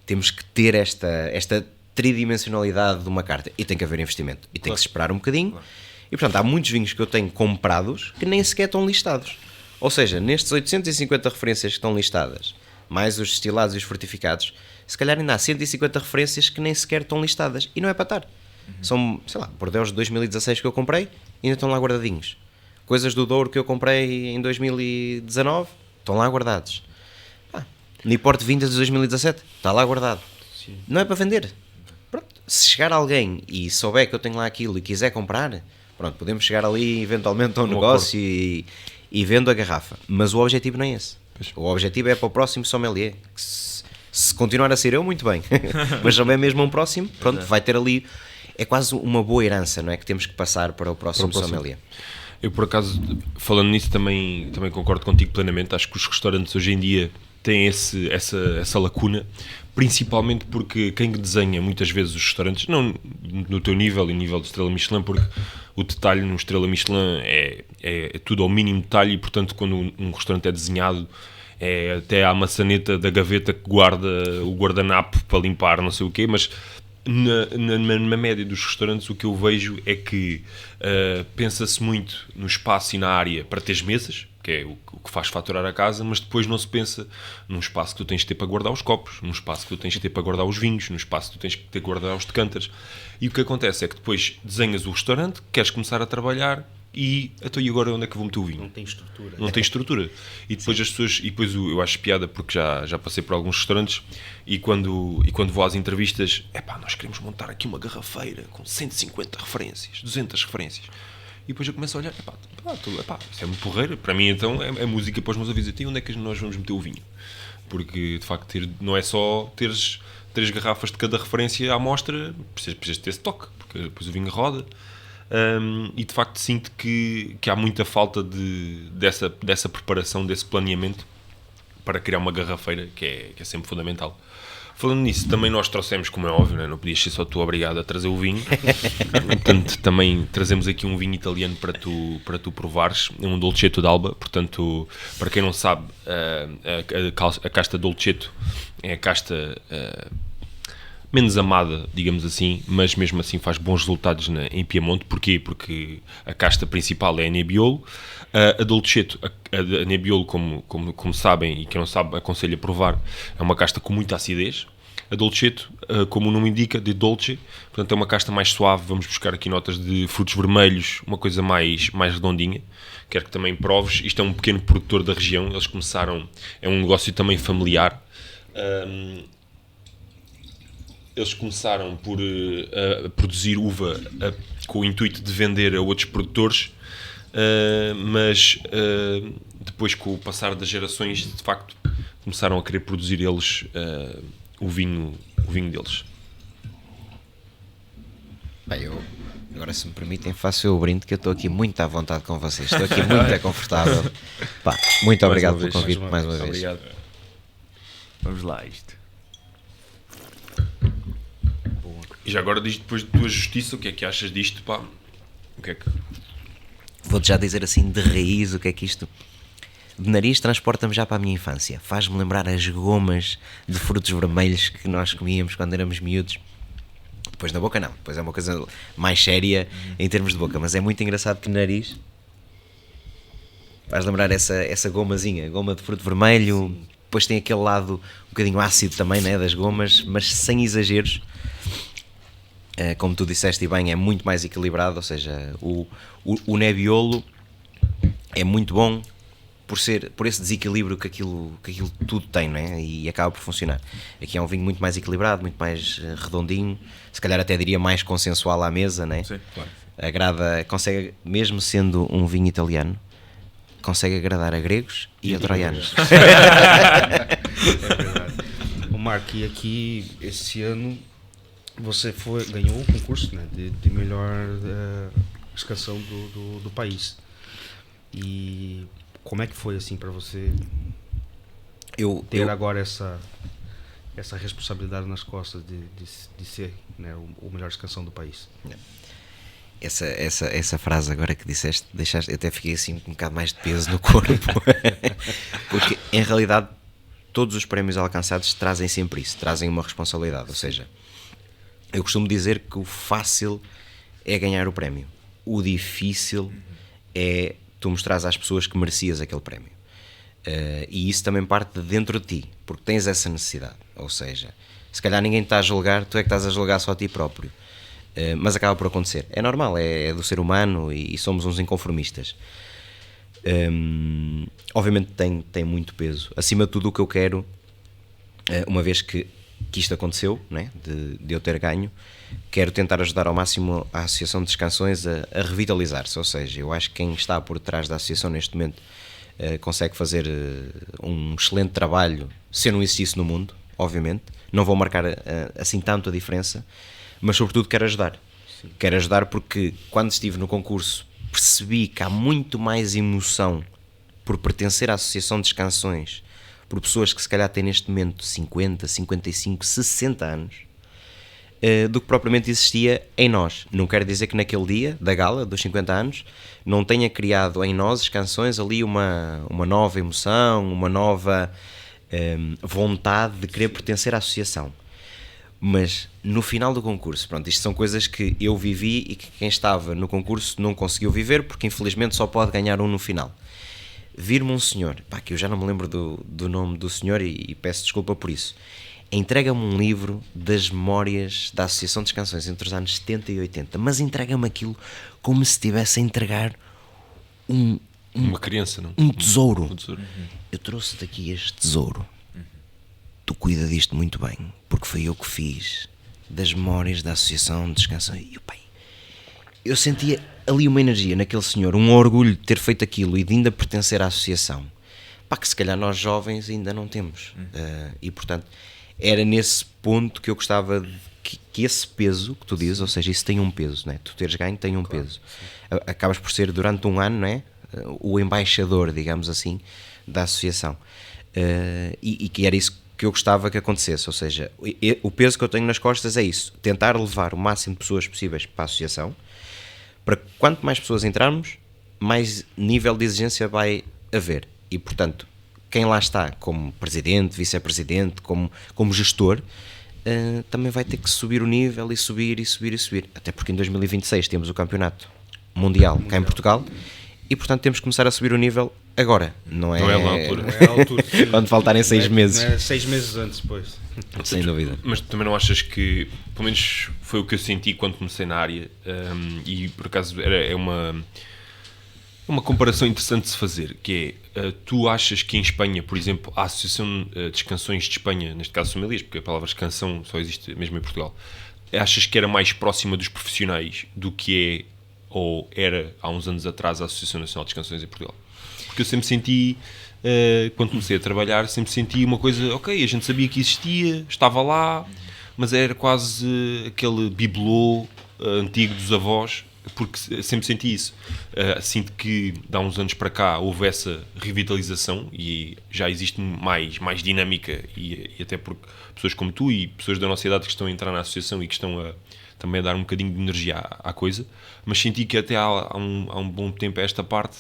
Temos que ter esta tridimensionalidade de uma carta. E tem que haver investimento. E tem que se esperar um bocadinho. Claro. E portanto, há muitos vinhos que eu tenho comprados que nem sequer estão listados. Ou seja, nestes 850 referências que estão listadas, mais os destilados e os fortificados, se calhar ainda há 150 referências que nem sequer estão listadas. E não é para estar. São, sei lá, bordeaux de 2016 que eu comprei e ainda estão lá guardadinhos. Coisas do Douro que eu comprei em 2019 estão lá guardados. Newport Vintage de 2017 está lá guardado. Sim. Não é para vender. Pronto. Se chegar alguém e souber que eu tenho lá aquilo e quiser comprar, pronto, podemos chegar ali eventualmente a um negócio e vendo a garrafa. Mas o objetivo não é esse. O objetivo é para o próximo sommelier. Que se continuar a ser eu, muito bem. Mas se houver mesmo um próximo, pronto, vai ter ali. É quase uma boa herança, não é? Que temos que passar para o próximo sommelier. Eu, por acaso, falando nisso, também concordo contigo plenamente. Acho que os restaurantes hoje em dia têm essa lacuna, principalmente porque quem desenha muitas vezes os restaurantes, não no teu nível e nível de Estrela Michelin, porque o detalhe no Estrela Michelin é tudo ao mínimo detalhe e, portanto, quando um restaurante é desenhado, é até à maçaneta da gaveta que guarda o guardanapo para limpar, não sei o quê, mas na média dos restaurantes o que eu vejo é que pensa-se muito no espaço e na área para teres mesas, que é o que faz faturar a casa, mas depois não se pensa num espaço que tu tens de ter para guardar os copos, num espaço que tu tens de ter para guardar os vinhos, num espaço que tu tens de ter para guardar os decanters. E o que acontece é que depois desenhas o restaurante, queres começar a trabalhar e agora onde é que eu vou meter o vinho? Não tem estrutura. Não tem estrutura. E depois as pessoas, e depois eu acho piada porque já passei por alguns restaurantes e quando vou às entrevistas, nós queremos montar aqui uma garrafeira com 150 referências, 200 referências. E depois eu começo a olhar, isso é muito porreiro. Para mim, então, é música para os meus ouvidos. E onde é que nós vamos meter o vinho? Porque, de facto, não é só teres 3 garrafas de cada referência à amostra, precisas ter esse toque. Porque depois o vinho roda. E de facto sinto que há muita falta dessa preparação, desse planeamento para criar uma garrafeira que é sempre fundamental. Falando nisso, também nós trouxemos, como é óbvio, né? Não podias ser só tu obrigado a trazer o vinho. Portanto, também trazemos aqui um vinho italiano para tu provares, um Dolcetto d'Alba. Portanto, para quem não sabe, a casta Dolcetto é a casta menos amada, digamos assim, mas mesmo assim faz bons resultados em Piemonte. Porquê? Porque a casta principal é a Nebbiolo. A Dolcetto, a Nebbiolo, como sabem, e quem não sabe aconselho a provar, é uma casta com muita acidez. A Dolcetto, como o nome indica, de dolce, portanto é uma casta mais suave. Vamos buscar aqui notas de frutos vermelhos, uma coisa mais redondinha. Quero que também proves. Isto é um pequeno produtor da região, eles começaram, é um negócio também familiar. Eles começaram por produzir uva com o intuito de vender a outros produtores, mas depois, com o passar das gerações, de facto começaram a querer produzir eles o vinho deles. Bem, agora, se me permitem, faço eu o brinde, que eu estou aqui muito à vontade com vocês, estou aqui muito confortável. Pá, muito obrigado pelo convite mais uma vez. Obrigado. Vamos lá, isto. E já agora diz, depois de tua justiça, o que é que achas disto, pá? O que é que... Vou-te já dizer assim de raiz o que é que isto... De nariz transporta-me já para a minha infância. Faz-me lembrar as gomas de frutos vermelhos que nós comíamos quando éramos miúdos. Depois na boca não, depois é uma coisa mais séria em termos de boca, mas é muito engraçado que no nariz faz lembrar essa gomazinha, goma de fruto vermelho. Sim. Depois tem aquele lado um bocadinho ácido também, né, das gomas, mas sem exageros. Como tu disseste e bem, é muito mais equilibrado, ou seja, o Nebbiolo é muito bom por esse desequilíbrio que aquilo tudo tem, não é? E acaba por funcionar. Aqui é um vinho muito mais equilibrado, muito mais redondinho, se calhar até diria mais consensual à mesa, não é? Sim, claro. Agrada, consegue, mesmo sendo um vinho italiano, consegue agradar a gregos e a troianos. É verdade. O Marco, e aqui esse ano você ganhou o concurso, né, de melhor escansão do país. E como é que foi assim para você ter agora essa responsabilidade nas costas de ser, né, o melhor escansão do país? Essa frase agora que disseste, eu até fiquei assim com um bocado mais de peso no corpo. Porque em realidade todos os prémios alcançados trazem sempre isso, trazem uma responsabilidade. Ou seja, eu costumo dizer que o fácil é ganhar o prémio, o difícil é tu mostrares às pessoas que merecias aquele prémio. E isso também parte de dentro de ti, porque tens essa necessidade. Ou seja, se calhar ninguém te está a julgar, tu é que estás a julgar só a ti próprio. Mas acaba por acontecer. É normal, é do ser humano e somos uns inconformistas. Obviamente tem muito peso. Acima de tudo, o que eu quero, uma vez que isto aconteceu, né, de eu ter ganho, quero tentar ajudar ao máximo a Associação de Escansões a revitalizar-se. Ou seja, eu acho que quem está por trás da associação neste momento consegue fazer um excelente trabalho se eu não existisse no mundo, obviamente. Não vou marcar assim tanto a diferença, mas sobretudo quero ajudar. Sim. Quero ajudar porque quando estive no concurso percebi que há muito mais emoção por pertencer à Associação de Escansões por pessoas que se calhar têm neste momento 50, 55, 60 anos do que propriamente existia em nós. Não quero dizer que naquele dia da gala dos 50 anos não tenha criado em nós, Escansões, ali uma nova emoção, uma nova vontade de querer pertencer à associação. Mas no final do concurso, pronto, isto são coisas que eu vivi e que quem estava no concurso não conseguiu viver, porque infelizmente só pode ganhar um no final. Vir-me um senhor, pá, que eu já não me lembro do nome do senhor e peço desculpa por isso, entrega-me um livro das memórias da Associação de Escansões entre os anos 70 e 80, mas entrega-me aquilo como se estivesse a entregar uma criança, não? Um tesouro. Um tesouro. Eu trouxe daqui este tesouro. Tu cuida disto muito bem, porque foi eu que fiz das memórias da Associação de Escansões. E pai, eu sentia ali uma energia naquele senhor, um orgulho de ter feito aquilo e de ainda pertencer à associação, pá, que se calhar nós jovens ainda não temos. E portanto era nesse ponto que eu gostava que esse peso que tu dizes, ou seja, isso tem um peso, né? Tu teres ganho tem um peso. Acabas por ser durante um ano, né, o embaixador, digamos assim, da associação. E que era isso que eu gostava que acontecesse, ou seja, o peso que eu tenho nas costas é isso, tentar levar o máximo de pessoas possíveis para a associação, para que quanto mais pessoas entrarmos, mais nível de exigência vai haver. E, portanto, quem lá está como presidente, vice-presidente, como gestor, também vai ter que subir o nível e subir. Até porque em 2026 temos o campeonato mundial cá em Portugal e, portanto, temos que começar a subir o nível agora. Não é Não é lá a altura. Não é a altura. quando faltarem 6 meses. Não é 6 meses antes, depois. Sem dúvida. Mas também não achas que, pelo menos foi o que eu senti quando comecei na área, e por acaso é uma comparação interessante de se fazer, que é, tu achas que em Espanha, por exemplo, a Associação de Canções de Espanha, neste caso Sommeliers, porque a palavra canção só existe mesmo em Portugal, achas que era mais próxima dos profissionais do que é ou era há uns anos atrás a Associação Nacional de Canções em Portugal? Porque eu sempre senti, quando comecei a trabalhar, sempre senti uma coisa, ok, a gente sabia que existia, estava lá, mas era quase aquele bibelô antigo dos avós, porque sempre senti isso. Sinto que de há uns anos para cá houve essa revitalização e já existe mais dinâmica e até porque pessoas como tu e pessoas da nossa idade que estão a entrar na associação e que estão também a dar um bocadinho de energia à coisa, mas senti que até há um bom tempo a esta parte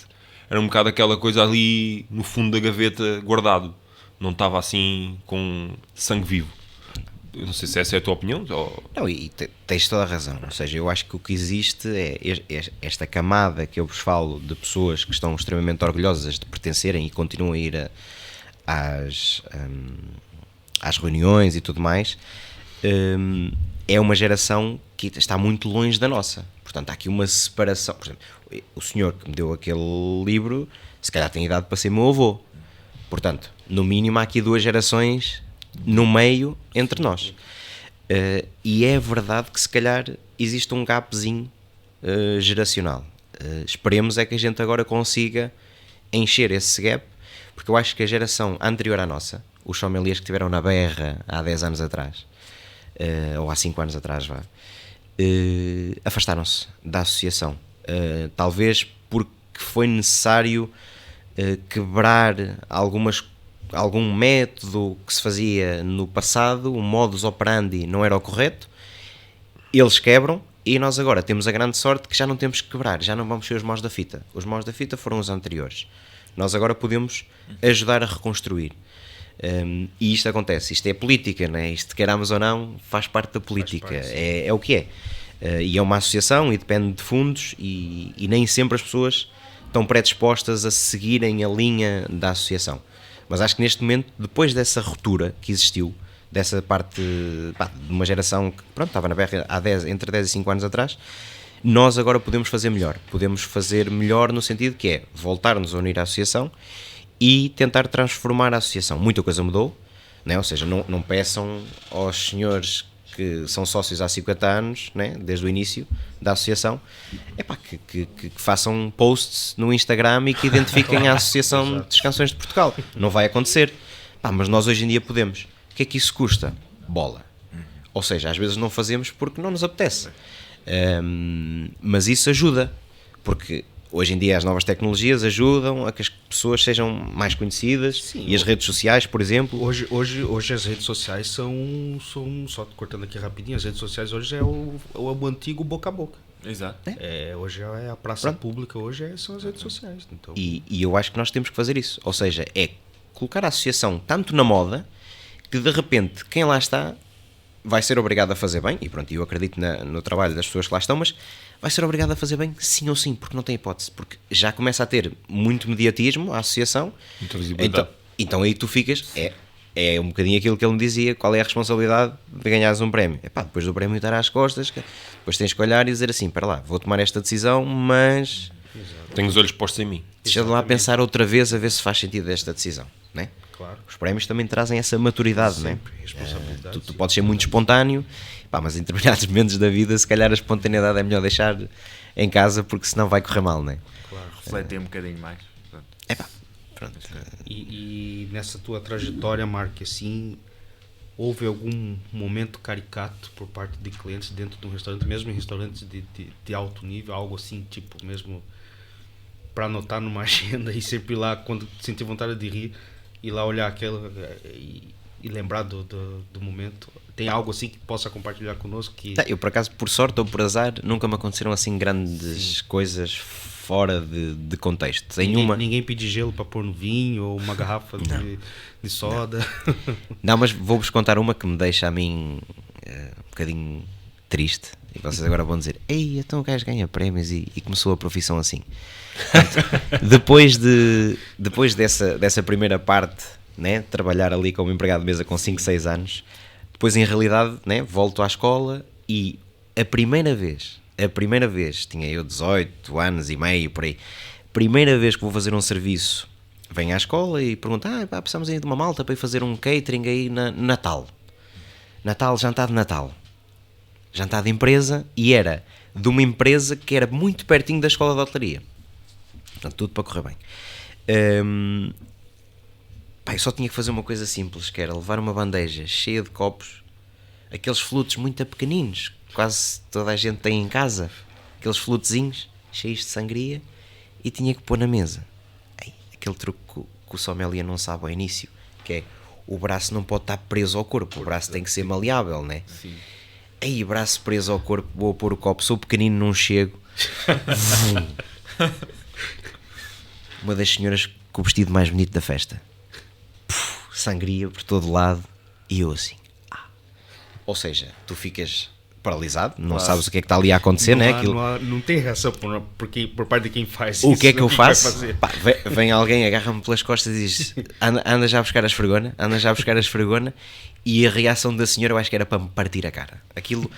era um bocado aquela coisa ali no fundo da gaveta guardado, não estava assim com sangue vivo. Eu não sei se essa é a tua opinião ou... Não, e tens toda a razão, ou seja, eu acho que o que existe é esta camada que eu vos falo de pessoas que estão extremamente orgulhosas de pertencerem e continuam a ir às reuniões e tudo mais, é uma geração que está muito longe da nossa, portanto há aqui uma separação. Por exemplo, o senhor que me deu aquele livro se calhar tem idade para ser meu avô, portanto no mínimo há aqui 2 gerações no meio entre nós, e é verdade que se calhar existe um gapzinho geracional. Esperemos é que a gente agora consiga encher esse gap, porque eu acho que a geração anterior à nossa, os sommeliers que tiveram na berra há 10 anos atrás, ou há 5 anos atrás, afastaram-se da associação, talvez porque foi necessário quebrar algum método que se fazia no passado, o modus operandi não era o correto, eles quebram e nós agora temos a grande sorte que já não temos que quebrar, já não vamos ser os maus da fita. Os maus da fita foram os anteriores. Nós agora podemos ajudar a reconstruir. E isto acontece, isto é política, não é? Isto, queiramos ou não, faz parte da política, é o que é. E é uma associação e depende de fundos e nem sempre as pessoas estão predispostas a seguirem a linha da associação. Mas acho que neste momento, depois dessa ruptura que existiu, dessa parte de uma geração que estava na berra entre 10 e 5 anos atrás, nós agora podemos fazer melhor. Podemos fazer melhor no sentido que é voltar-nos a unir à associação e tentar transformar a associação. Muita coisa mudou, né? Ou seja, não peçam aos senhores que são sócios há 50 anos, né, desde o início da associação, que façam posts no Instagram e que identifiquem a Associação de Canções de Portugal. Não vai acontecer. Mas nós hoje em dia podemos. O que é que isso custa? Bola. Ou seja, às vezes não fazemos porque não nos apetece. Mas isso ajuda, porque hoje em dia as novas tecnologias ajudam a que as pessoas sejam mais conhecidas. Sim, e as redes sociais, por exemplo. Hoje as redes sociais são só cortando aqui rapidinho, as redes sociais hoje é o antigo boca a boca. Exato. Hoje é a praça pública, hoje são as redes sociais. Então... E eu acho que nós temos que fazer isso, ou seja, é colocar a associação tanto na moda que de repente quem lá está vai ser obrigado a fazer bem, e pronto, eu acredito no trabalho das pessoas que lá estão, mas vai ser obrigado a fazer bem sim ou sim, porque não tem hipótese, porque já começa a ter muito mediatismo a associação, então aí tu ficas, é um bocadinho aquilo que ele me dizia, qual é a responsabilidade de ganhares um prémio, depois do prémio estar às costas, depois tens que olhar e dizer assim, para lá, vou tomar esta decisão, mas... Tenho os olhos postos em mim. Deixa de lá pensar outra vez a ver se faz sentido esta decisão, não é? Claro. Os prémios também trazem essa maturidade, não é? Responsabilidade, tu podes ser muito espontâneo, mas em determinados momentos da vida, se calhar a espontaneidade é melhor deixar em casa, porque senão vai correr mal, não é? Claro, refletir um bocadinho mais. Pronto. E nessa tua trajetória, Mark, assim, houve algum momento caricato por parte de clientes dentro de um restaurante, mesmo em restaurantes de alto nível, algo assim, tipo, mesmo para anotar numa agenda e sempre ir lá quando sentir vontade de rir, ir lá olhar aquela e lembrar do momento? Tem algo assim que possa compartilhar connosco? Eu, por acaso, por sorte ou por azar, nunca me aconteceram assim grandes coisas fora de contexto. Ninguém pede gelo para pôr no vinho ou uma garrafa de soda. Não, mas vou-vos contar uma que me deixa a mim um bocadinho triste. E vocês agora vão dizer: ei, então o gajo ganha prémios e começou a profissão assim. Portanto, depois dessa primeira parte, né, trabalhar ali como empregado de mesa com 5, 6 anos, depois em realidade, né, volto à escola e a primeira vez, tinha eu 18 anos e meio, por aí, primeira vez que vou fazer um serviço, venho à escola e pergunto: precisamos aí de uma malta para ir fazer um catering aí na Natal, jantar de Natal, jantar de empresa, e era de uma empresa que era muito pertinho da escola de hotelaria. Portanto, tudo para correr bem. Eu só tinha que fazer uma coisa simples, que era levar uma bandeja cheia de copos, aqueles flutes muito pequeninos, quase toda a gente tem em casa, aqueles flutezinhos cheios de sangria, e tinha que pôr na mesa. Aquele truque que o sommelier não sabe ao início, que é: o braço não pode estar preso ao corpo, o braço tem que ser maleável, né? Sim. Aí, braço preso ao corpo, vou pôr o copo, sou pequenino, não chego. Uma das senhoras com o vestido mais bonito da festa, sangria por todo lado, e eu assim. Ou seja, tu ficas paralisado, não sabes o que é que está ali a acontecer, não né? Não tem reação por parte de quem faz o isso. que é que eu faço? Vem alguém, agarra-me pelas costas e diz: anda já a buscar a esfregona, e a reação da senhora eu acho que era para me partir a cara. Aquilo,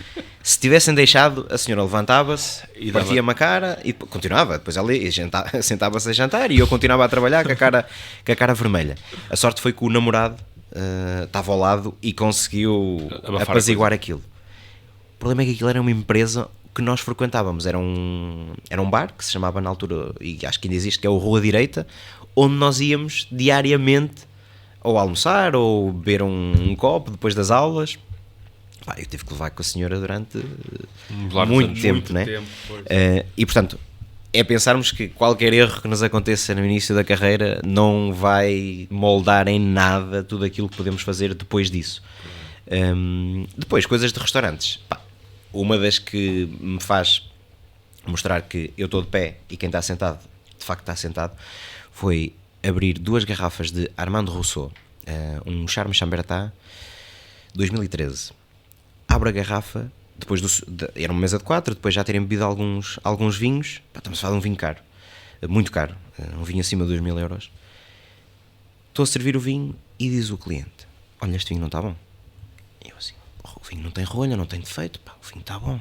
se tivessem deixado, a senhora levantava-se, partia-me a cara e continuava. Depois ela sentava-se a jantar e eu continuava a trabalhar com a cara vermelha. A sorte foi que o namorado estava ao lado e conseguiu apaziguar aquilo. O problema é que aquilo era uma empresa que nós frequentávamos, era um bar que se chamava na altura, e acho que ainda existe, que é o Rua Direita, onde nós íamos diariamente ou almoçar ou beber um copo depois das aulas. Eu tive que levar com a senhora durante muito tempo, né? E portanto, é pensarmos que qualquer erro que nos aconteça no início da carreira não vai moldar em nada tudo aquilo que podemos fazer depois disso. Depois, coisas de restaurantes. Uma das que me faz mostrar que eu estou de pé e quem está sentado, de facto está sentado, foi abrir 2 garrafas de Armand Rousseau, um Charme Chambertin 2013. Abro a garrafa, depois era uma mesa de 4, depois já terem bebido alguns vinhos. Estamos a falar de um vinho caro, muito caro, um vinho acima de 2.000 euros. Estou a servir o vinho e diz o cliente: olha, este vinho não está bom. E eu assim: o vinho não tem rolha, não tem defeito, o vinho está bom.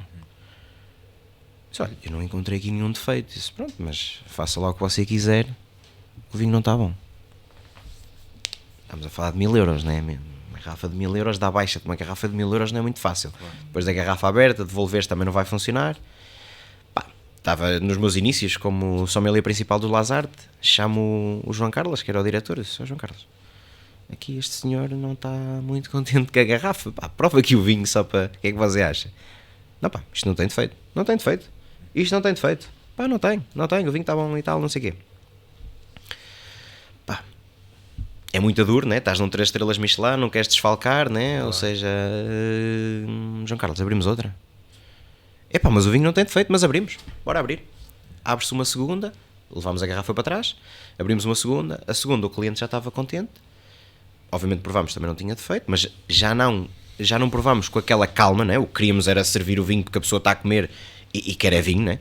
Disse: olha, eu não encontrei aqui nenhum defeito. Disse: pronto, mas faça lá o que você quiser, o vinho não está bom. Estamos a falar de 1.000 euros, não é? Uma garrafa de 1.000 euros dá baixa de uma garrafa de 1.000 euros, não é muito fácil. Depois da garrafa aberta, devolveres também não vai funcionar. Estava nos meus inícios como sommelier principal do Lazarte, chamo o João Carlos, que era o diretor, e disse: João Carlos, aqui este senhor não está muito contente com a garrafa, prova aqui o vinho só para... O que é que você acha? Não, isto não tem defeito, isto não tem defeito, não tem, o vinho está bom e tal, não sei o quê. É muito duro, né? Estás num 3 estrelas Michelin, não queres desfalcar, né? Ou seja, João Carlos, abrimos outra. Mas o vinho não tem defeito, mas abrimos, bora abrir. Abre-se uma segunda, levámos a garrafa para trás, abrimos uma segunda, a segunda o cliente já estava contente, obviamente provámos, também não tinha defeito, mas já não provámos com aquela calma, né? O que queríamos era servir o vinho porque a pessoa está a comer e quer é vinho, né?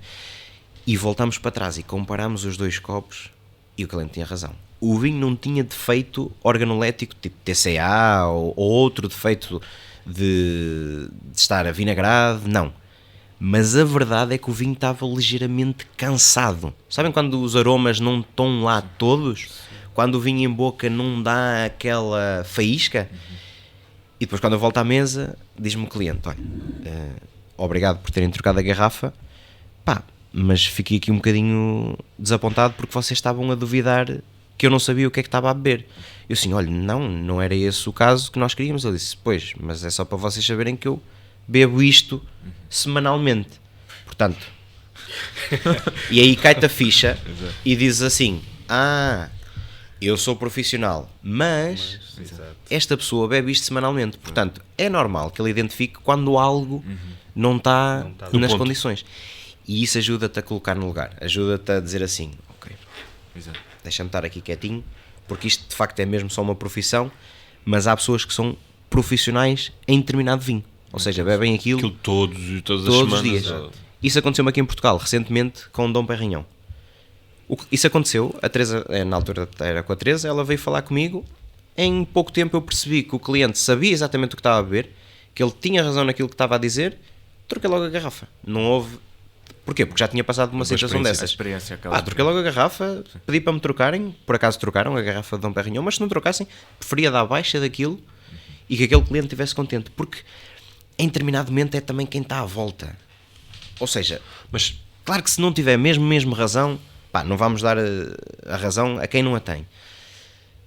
E voltámos para trás e comparámos os 2 copos e o cliente tinha razão. O vinho não tinha defeito organolético tipo TCA ou outro defeito de estar avinagrado, não. Mas a verdade é que o vinho estava ligeiramente cansado. Sabem quando os aromas não estão lá todos? Quando o vinho em boca não dá aquela faísca? E depois quando eu volto à mesa, diz-me o cliente: olha, obrigado por terem trocado a garrafa, mas fiquei aqui um bocadinho desapontado porque vocês estavam a duvidar que eu não sabia o que é que estava a beber. Eu assim, olha, não era esse o caso que nós queríamos. Ele disse, pois, mas é só para vocês saberem que eu bebo isto semanalmente. Portanto, e aí cai-te a ficha e dizes assim, eu sou profissional, mas esta pessoa bebe isto semanalmente. Portanto, é normal que ele identifique quando algo não está nas condições. E isso ajuda-te a colocar no lugar. Ajuda-te a dizer assim, ok, deixa-me estar aqui quietinho, porque isto de facto é mesmo só uma profissão, mas há pessoas que são profissionais em determinado vinho. Ou seja, bebem aquilo todas as os semanas. dias. Isso aconteceu-me aqui em Portugal, recentemente, com o Dom Perignon. Isso aconteceu, a Teresa, na altura era com a Teresa, ela veio falar comigo, em pouco tempo eu percebi que o cliente sabia exatamente o que estava a beber, que ele tinha razão naquilo que estava a dizer, troquei logo a garrafa. Não houve... Porquê? Porque já tinha passado uma situação dessas. Troquei logo a garrafa, pedi para me trocarem, por acaso trocaram a garrafa de Dom Perignon, mas se não trocassem, preferia dar baixa daquilo e que aquele cliente estivesse contente, porque em determinado momento é também quem está à volta. Ou seja, mas claro que se não tiver mesmo razão, não vamos dar a razão a quem não a tem.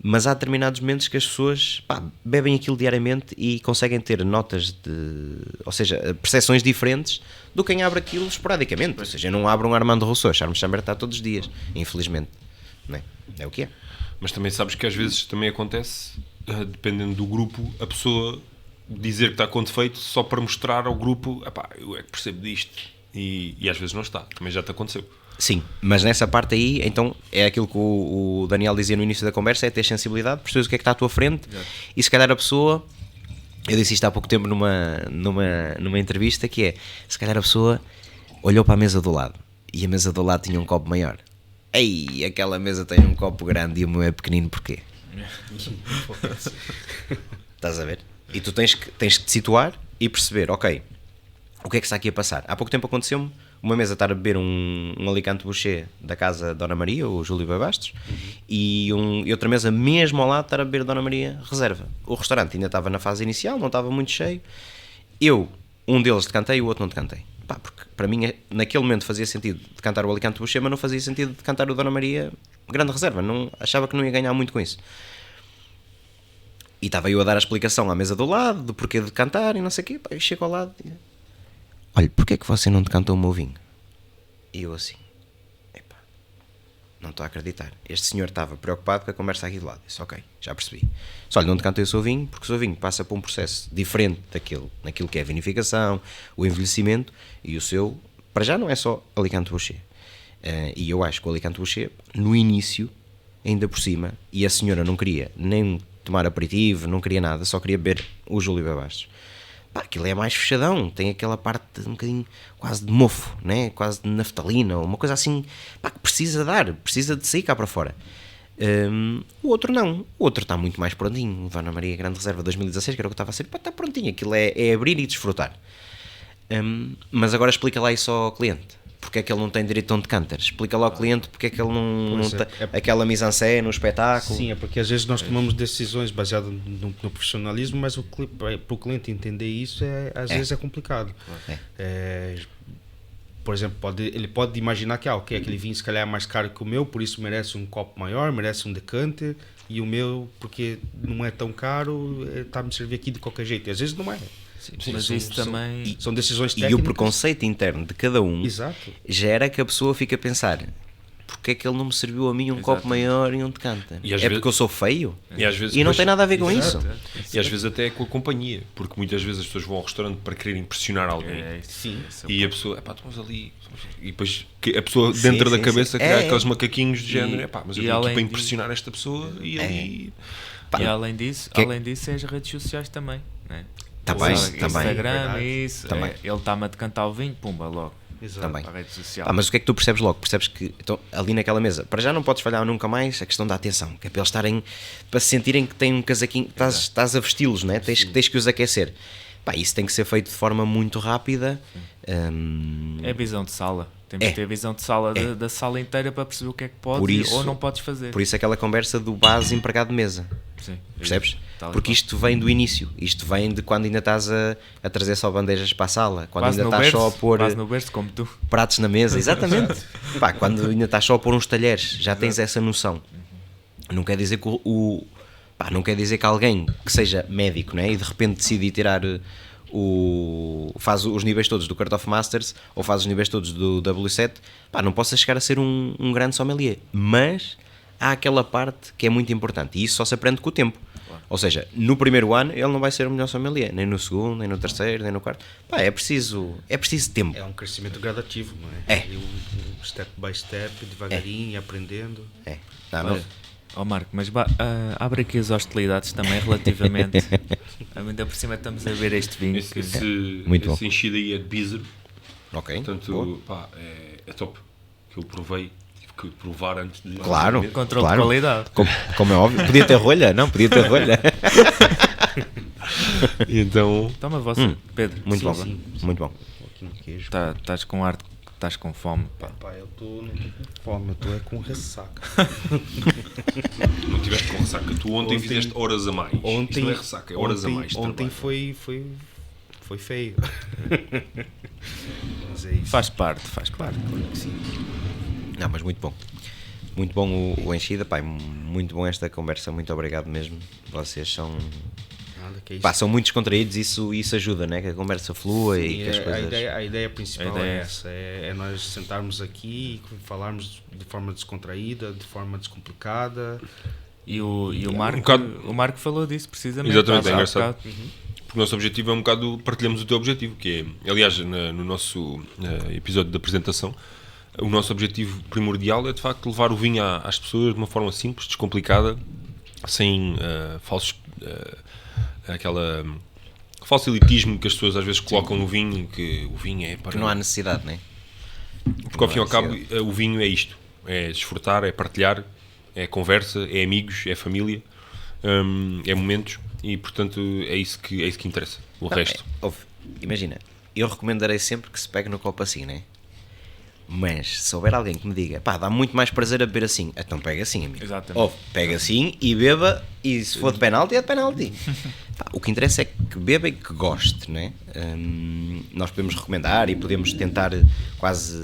Mas há determinados momentos que as pessoas bebem aquilo diariamente e conseguem ter notas ou seja, percepções diferentes do que quem abre aquilo esporadicamente. Ou seja, eu não abro um Armando Rousseau, Charles Chamber está todos os dias, infelizmente. Não é? É o que é. Mas também sabes que às vezes também acontece, dependendo do grupo, a pessoa dizer que está com defeito só para mostrar ao grupo, eu é que percebo disto. E às vezes não está, também já te aconteceu. Sim, mas nessa parte aí, então, é aquilo que o Daniel dizia no início da conversa, é ter sensibilidade, percebes o que é que está à tua frente, e se calhar a pessoa, eu disse isto há pouco tempo numa entrevista, que é, se calhar a pessoa olhou para a mesa do lado, e a mesa do lado tinha um copo maior. Ei, aquela mesa tem um copo grande e o meu é pequenino, porquê? Estás a ver? E tu tens que te situar e perceber, ok, o que é que está aqui a passar? Há pouco tempo aconteceu-me uma mesa estar a beber um Alicante Boucher da casa Dona Maria, o Júlio Bastos, e outra mesa mesmo ao lado estar a beber Dona Maria Reserva. O restaurante ainda estava na fase inicial, não estava muito cheio. Um deles decantei e o outro não decantei. Porque para mim, naquele momento fazia sentido decantar o Alicante Boucher, mas não fazia sentido decantar o Dona Maria Grande Reserva. Achava que não ia ganhar muito com isso. E estava eu a dar a explicação à mesa do lado, do porquê de decantar e não sei o quê. Eu chego ao lado e... Olha, porquê é que você não decantou o meu vinho? E eu assim, não estou a acreditar. Este senhor estava preocupado com a conversa aqui do lado. Disse, ok, já percebi. Só olha, não decantei o seu vinho, porque o seu vinho passa por um processo diferente naquilo que é a vinificação, o envelhecimento, e o seu, para já não é só Alicante Boucher. E eu acho que o Alicante Boucher, no início, ainda por cima, e a senhora não queria nem tomar aperitivo, não queria nada, só queria beber o Júlio Bastos. Aquilo é mais fechadão, tem aquela parte um bocadinho quase de mofo, né? Quase de naftalina, ou uma coisa assim, que precisa de sair cá para fora. O outro não, o outro está muito mais prontinho. Dona Maria Grande Reserva 2016, que era o que estava a ser, está prontinho, aquilo é abrir e desfrutar. Mas agora explica lá isso ao cliente. Porque é que ele não tem direito a um decanter? Explica lá ao cliente porque é que ele não tem aquela mise-en-scène no espetáculo. Sim, é porque às vezes nós tomamos decisões baseadas no profissionalismo, mas para o cliente entender isso às vezes é complicado. Por exemplo, ele pode imaginar que aquele vinho se calhar é mais caro que o meu, por isso merece um copo maior, merece um decanter, e o meu, porque não é tão caro, está a me servir aqui de qualquer jeito. E às vezes não é. Sim, mas isso também... São decisões técnicas. E o preconceito interno de cada um gera que a pessoa fica a pensar, porque é que ele não me serviu a mim um copo maior e um decanter? Porque eu sou feio? E não tem nada a ver com isso. E às vezes até é com a companhia, porque muitas vezes as pessoas vão ao restaurante para querer impressionar alguém. E a pessoa, estamos ali... E depois a pessoa dentro da cabeça cria aqueles macaquinhos de género, mas eu estou para impressionar esta pessoa e ali... E além disso, é as redes sociais também, não é? Também. Instagram, isso. Ele está-me a decantar o vinho, pumba, logo. Também. A rede social. Mas o que é que tu percebes logo? Percebes que então, ali naquela mesa, para já não podes falhar nunca mais a questão da atenção, que é para eles estarem, para se sentirem que têm um casaquinho, estás a vesti-los, né? tens que os aquecer. Isso tem que ser feito de forma muito rápida. É visão de sala. Temos que ter visão de sala da sala inteira para perceber o que é que podes ou não podes fazer. Por isso aquela conversa do base empregado de mesa. Sim, percebes? Porque isto vem do início. Isto vem de quando ainda estás a trazer só bandejas para a sala. Quando ainda estás só a pôr no berço, como tu. Pratos na mesa. Exatamente. Quando ainda estás só a pôr uns talheres. Já tens essa noção. não quer dizer que não quer dizer que alguém que seja médico, né, e de repente decide tirar faz os níveis todos do Cart of Masters ou faz os níveis todos do W7, não possa chegar a ser um grande sommelier, mas há aquela parte que é muito importante e isso só se aprende com o tempo. Ou seja, no primeiro ano ele não vai ser o melhor sommelier, nem no segundo, nem no terceiro, nem no quarto. É preciso tempo. É um crescimento gradativo, não é? É. Step by step, devagarinho, aprendendo. Marco, mas abre aqui as hostilidades também relativamente. Ainda por cima estamos a ver este vinho. Muito enchido aí é de Bízaro. Ok. Portanto, é top. Que eu provei, tive que provar antes de... Claro. Controle de qualidade. Como é óbvio. Podia ter rolha? Não, podia ter rolha. Então... Toma você, Pedro. Muito bom. Sim. Muito bom. Aqui no queijo. Estás com arte, estás com fome. Pá. Eu não tô com fome, eu tô com ressaca. Não tiveste com ressaca. Tu ontem fizeste horas a mais. Ontem, Isto não é ressaca, é horas a mais. Ontem foi feio. Mas é isso. Faz parte. Claro que sim. Não, mas muito bom. Muito bom o Enchida, muito bom esta conversa, muito obrigado mesmo. Vocês são... Nada, que é isso. São muito descontraídos, isso ajuda, né? Que a conversa flua e que as coisas... A ideia principal é essa, é nós sentarmos aqui e falarmos de forma descontraída, de forma descomplicada. E o Marco, o Marco falou disso precisamente. Exatamente, é engraçado. Porque o nosso objetivo é um bocado, partilhamos o teu objetivo, que é, aliás, no nosso episódio da apresentação, o nosso objetivo primordial é de facto levar o vinho às pessoas de uma forma simples, descomplicada, sem falsos... aquela falso elitismo que as pessoas às vezes colocam no vinho, que o vinho é para... Que não há necessidade, né? Porque ao fim e ao cabo o vinho é isto, é desfrutar, é partilhar, é conversa, é amigos, é família, é momentos e portanto é isso que interessa, o resto. Imagina, eu recomendarei sempre que se pegue no copo assim, né? Mas se houver alguém que me diga, dá muito mais prazer a beber assim, então pega assim, amigo. Exatamente. Pega assim e beba, e se for de penalti, é de penalti. O que interessa é que beba e que goste, né? Nós podemos recomendar e podemos tentar quase,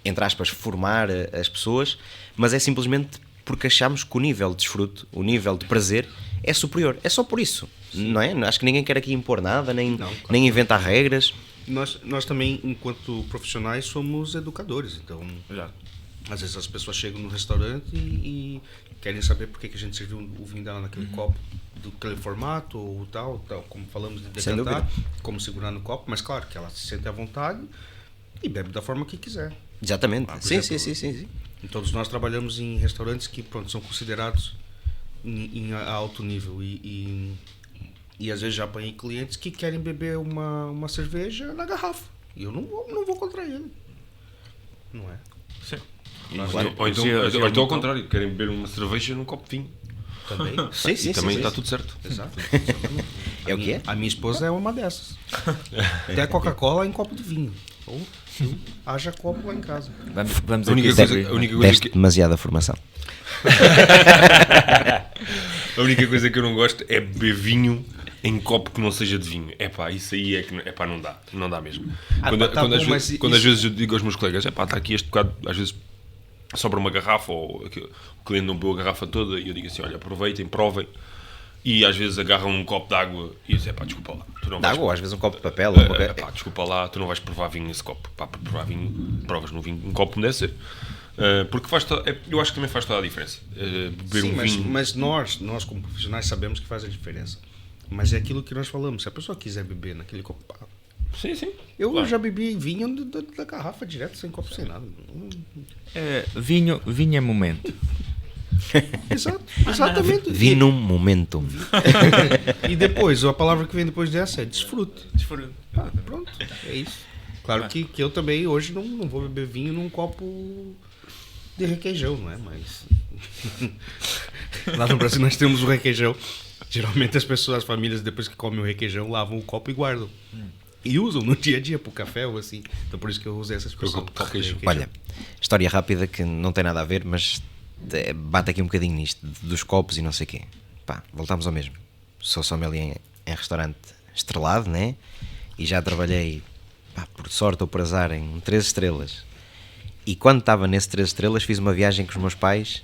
entre aspas, formar as pessoas, mas é simplesmente porque achamos que o nível de desfrute, o nível de prazer é superior. É só por isso, não é? Acho que ninguém quer aqui impor nada, nem inventar regras. Nós também, enquanto profissionais, somos educadores, então às vezes as pessoas chegam no restaurante e querem saber por que a gente serviu o vinho dela naquele copo, daquele formato ou tal, como falamos de decantar, como segurar no copo, mas claro que ela se sente à vontade e bebe da forma que quiser. Exatamente, sim. Todos nós trabalhamos em restaurantes que são considerados em alto nível e às vezes já apanhei clientes que querem beber uma cerveja na garrafa. E eu não vou contra ele. Não é? Sim. Claro. Ou então ao contrário, querem beber uma cerveja num copo de vinho. Também. Sim, também está tudo certo. Exato. É o que é? A minha esposa é uma dessas. Até Coca-Cola em copo de vinho. Ou haja copo lá em casa. Vamos A única coisa Deste demasiada formação. A única coisa que eu não gosto é beber vinho em copo que não seja de vinho. Isso aí é que não dá mesmo. Quando às vezes eu digo aos meus colegas, está aqui este bocado, às vezes sobra uma garrafa ou o cliente não bebeu a garrafa toda e eu digo assim, olha, aproveitem, provem. E às vezes agarram um copo de água e dizem, desculpa lá. Tu não vais... Água ou às vezes um copo de papel. Desculpa lá, tu não vais provar vinho nesse copo. Para provar vinho, provas no vinho, um copo como deve ser. Porque eu acho que também faz toda a diferença. Beber Sim, um vinho... mas nós como profissionais sabemos que faz a diferença. Mas é aquilo que nós falamos, se a pessoa quiser beber naquele copo... Sim. Eu já bebi vinho da garrafa direto, sem copo, sem nada. Vinho é momento. Exatamente. Vinum momentum. E depois, a palavra que vem depois dessa é desfrute. Pronto, é isso. Claro que eu também hoje não vou beber vinho num copo de requeijão, não é? Mas lá no Brasil nós temos o requeijão. Geralmente as famílias, depois que comem o requeijão, lavam o copo e guardam. E usam no dia a dia pro café ou assim. Então por isso que eu usei essa expressão. Olha, história rápida que não tem nada a ver, mas bate aqui um bocadinho nisto, dos copos e não sei o quê. Voltamos ao mesmo. Sou sommelier em restaurante estrelado, né? E já trabalhei, por sorte ou por azar, em 3 estrelas. E quando estava nesse 3 estrelas fiz uma viagem com os meus pais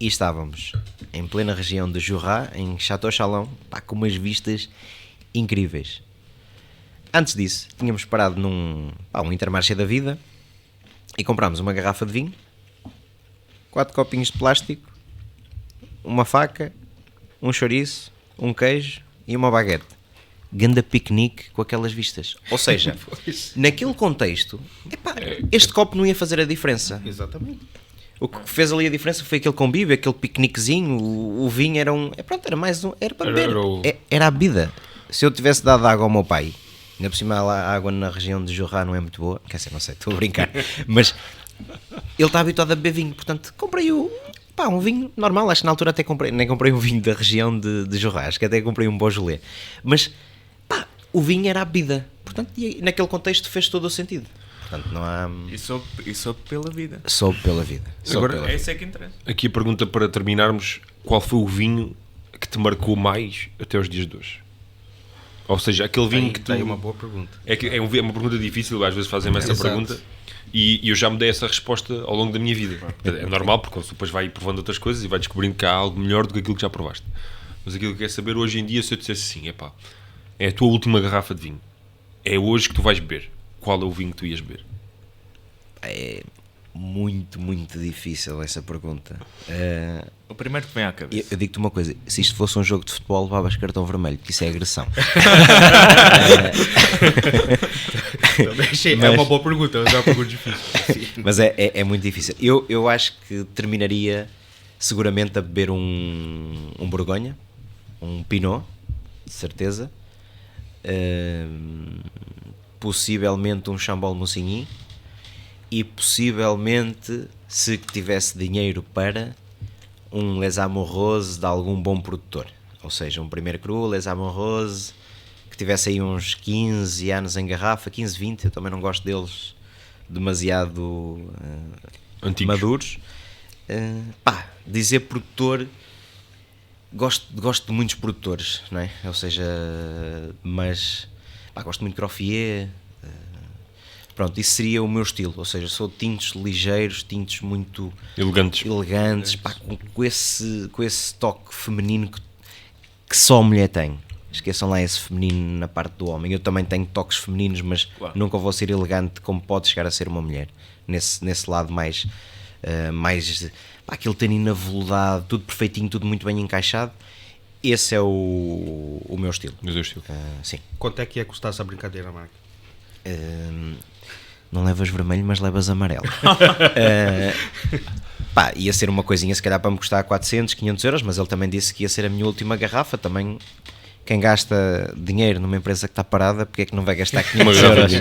e estávamos em plena região de Jurá, em Château Chalon, pá, com umas vistas incríveis. Antes disso, tínhamos parado num um Intermarché da vida e comprámos uma garrafa de vinho, 4 copinhos de plástico, uma faca, um chouriço, um queijo e uma baguete. Ganda piquenique com aquelas vistas. Ou seja, naquele contexto, epá, este copo não ia fazer a diferença. Exatamente. O que fez ali a diferença foi aquele convívio, aquele piqueniquezinho. O vinho era era mais um, era para beber. Era a bebida. Se eu tivesse dado água ao meu pai, ainda por cima a água na região de Jurá não é muito boa, quer dizer, não sei, estou a brincar, mas ele está habituado a beber vinho, portanto comprei um vinho normal. Acho que na altura até nem comprei um vinho da região de Jurá, acho que até comprei um Beaujolais, mas o vinho era a bebida, portanto, e naquele contexto fez todo o sentido. Portanto, não há... E soube pela vida. Soube pela vida. Agora, É isso é que interessa. aqui a pergunta para terminarmos: qual foi o vinho que te marcou mais até os dias de hoje? Ou seja, aquele vinho que tu... É uma boa pergunta. É uma pergunta difícil, às vezes fazem-me essa Exato. pergunta e eu já me dei essa resposta ao longo da minha vida. É normal, porque você depois vai provando outras coisas e vai descobrindo que há algo melhor do que aquilo que já provaste. Mas aquilo que quer saber hoje em dia, se eu dissesse assim, é a tua última garrafa de vinho, é hoje que tu vais beber, qual é o vinho que tu ias beber? É muito, muito difícil essa pergunta. O primeiro que vem à cabeça. Eu digo-te uma coisa: se isto fosse um jogo de futebol, levavas cartão vermelho, porque isso é agressão. É uma boa pergunta, mas é uma pergunta difícil. Mas é muito difícil. Eu acho que terminaria seguramente a beber um Borgonha, um Pinot, de certeza. Possivelmente um Chambol Moussigny. E possivelmente, se tivesse dinheiro para, um Les Amoureuse de algum bom produtor. Ou seja, um primeiro cru, Les Amoureuse, que tivesse aí uns 15 anos em garrafa, 15, 20, eu também não gosto deles demasiado Antigos. maduros. Dizer produtor, gosto de muitos produtores, não é? Ou seja, mas gosto muito de Groffier. Pronto, isso seria o meu estilo, ou seja, sou de tintos ligeiros, tintos muito elegantes, com esse toque feminino que só a mulher tem. Esqueçam lá esse feminino na parte do homem. Eu também tenho toques femininos, mas claro, nunca vou ser elegante como pode chegar a ser uma mulher. Nesse lado mais aquele tanino aveludado, tudo perfeitinho, tudo muito bem encaixado. Esse é o meu estilo. O meu estilo. Sim. Quanto é que ia custar essa brincadeira, Marco? Não levas vermelho, mas levas amarelo. Ia ser uma coisinha se calhar para me custar 400, 500 euros, mas ele também disse que ia ser a minha última garrafa. Também, quem gasta dinheiro numa empresa que está parada, porque é que não vai gastar 500 euros? É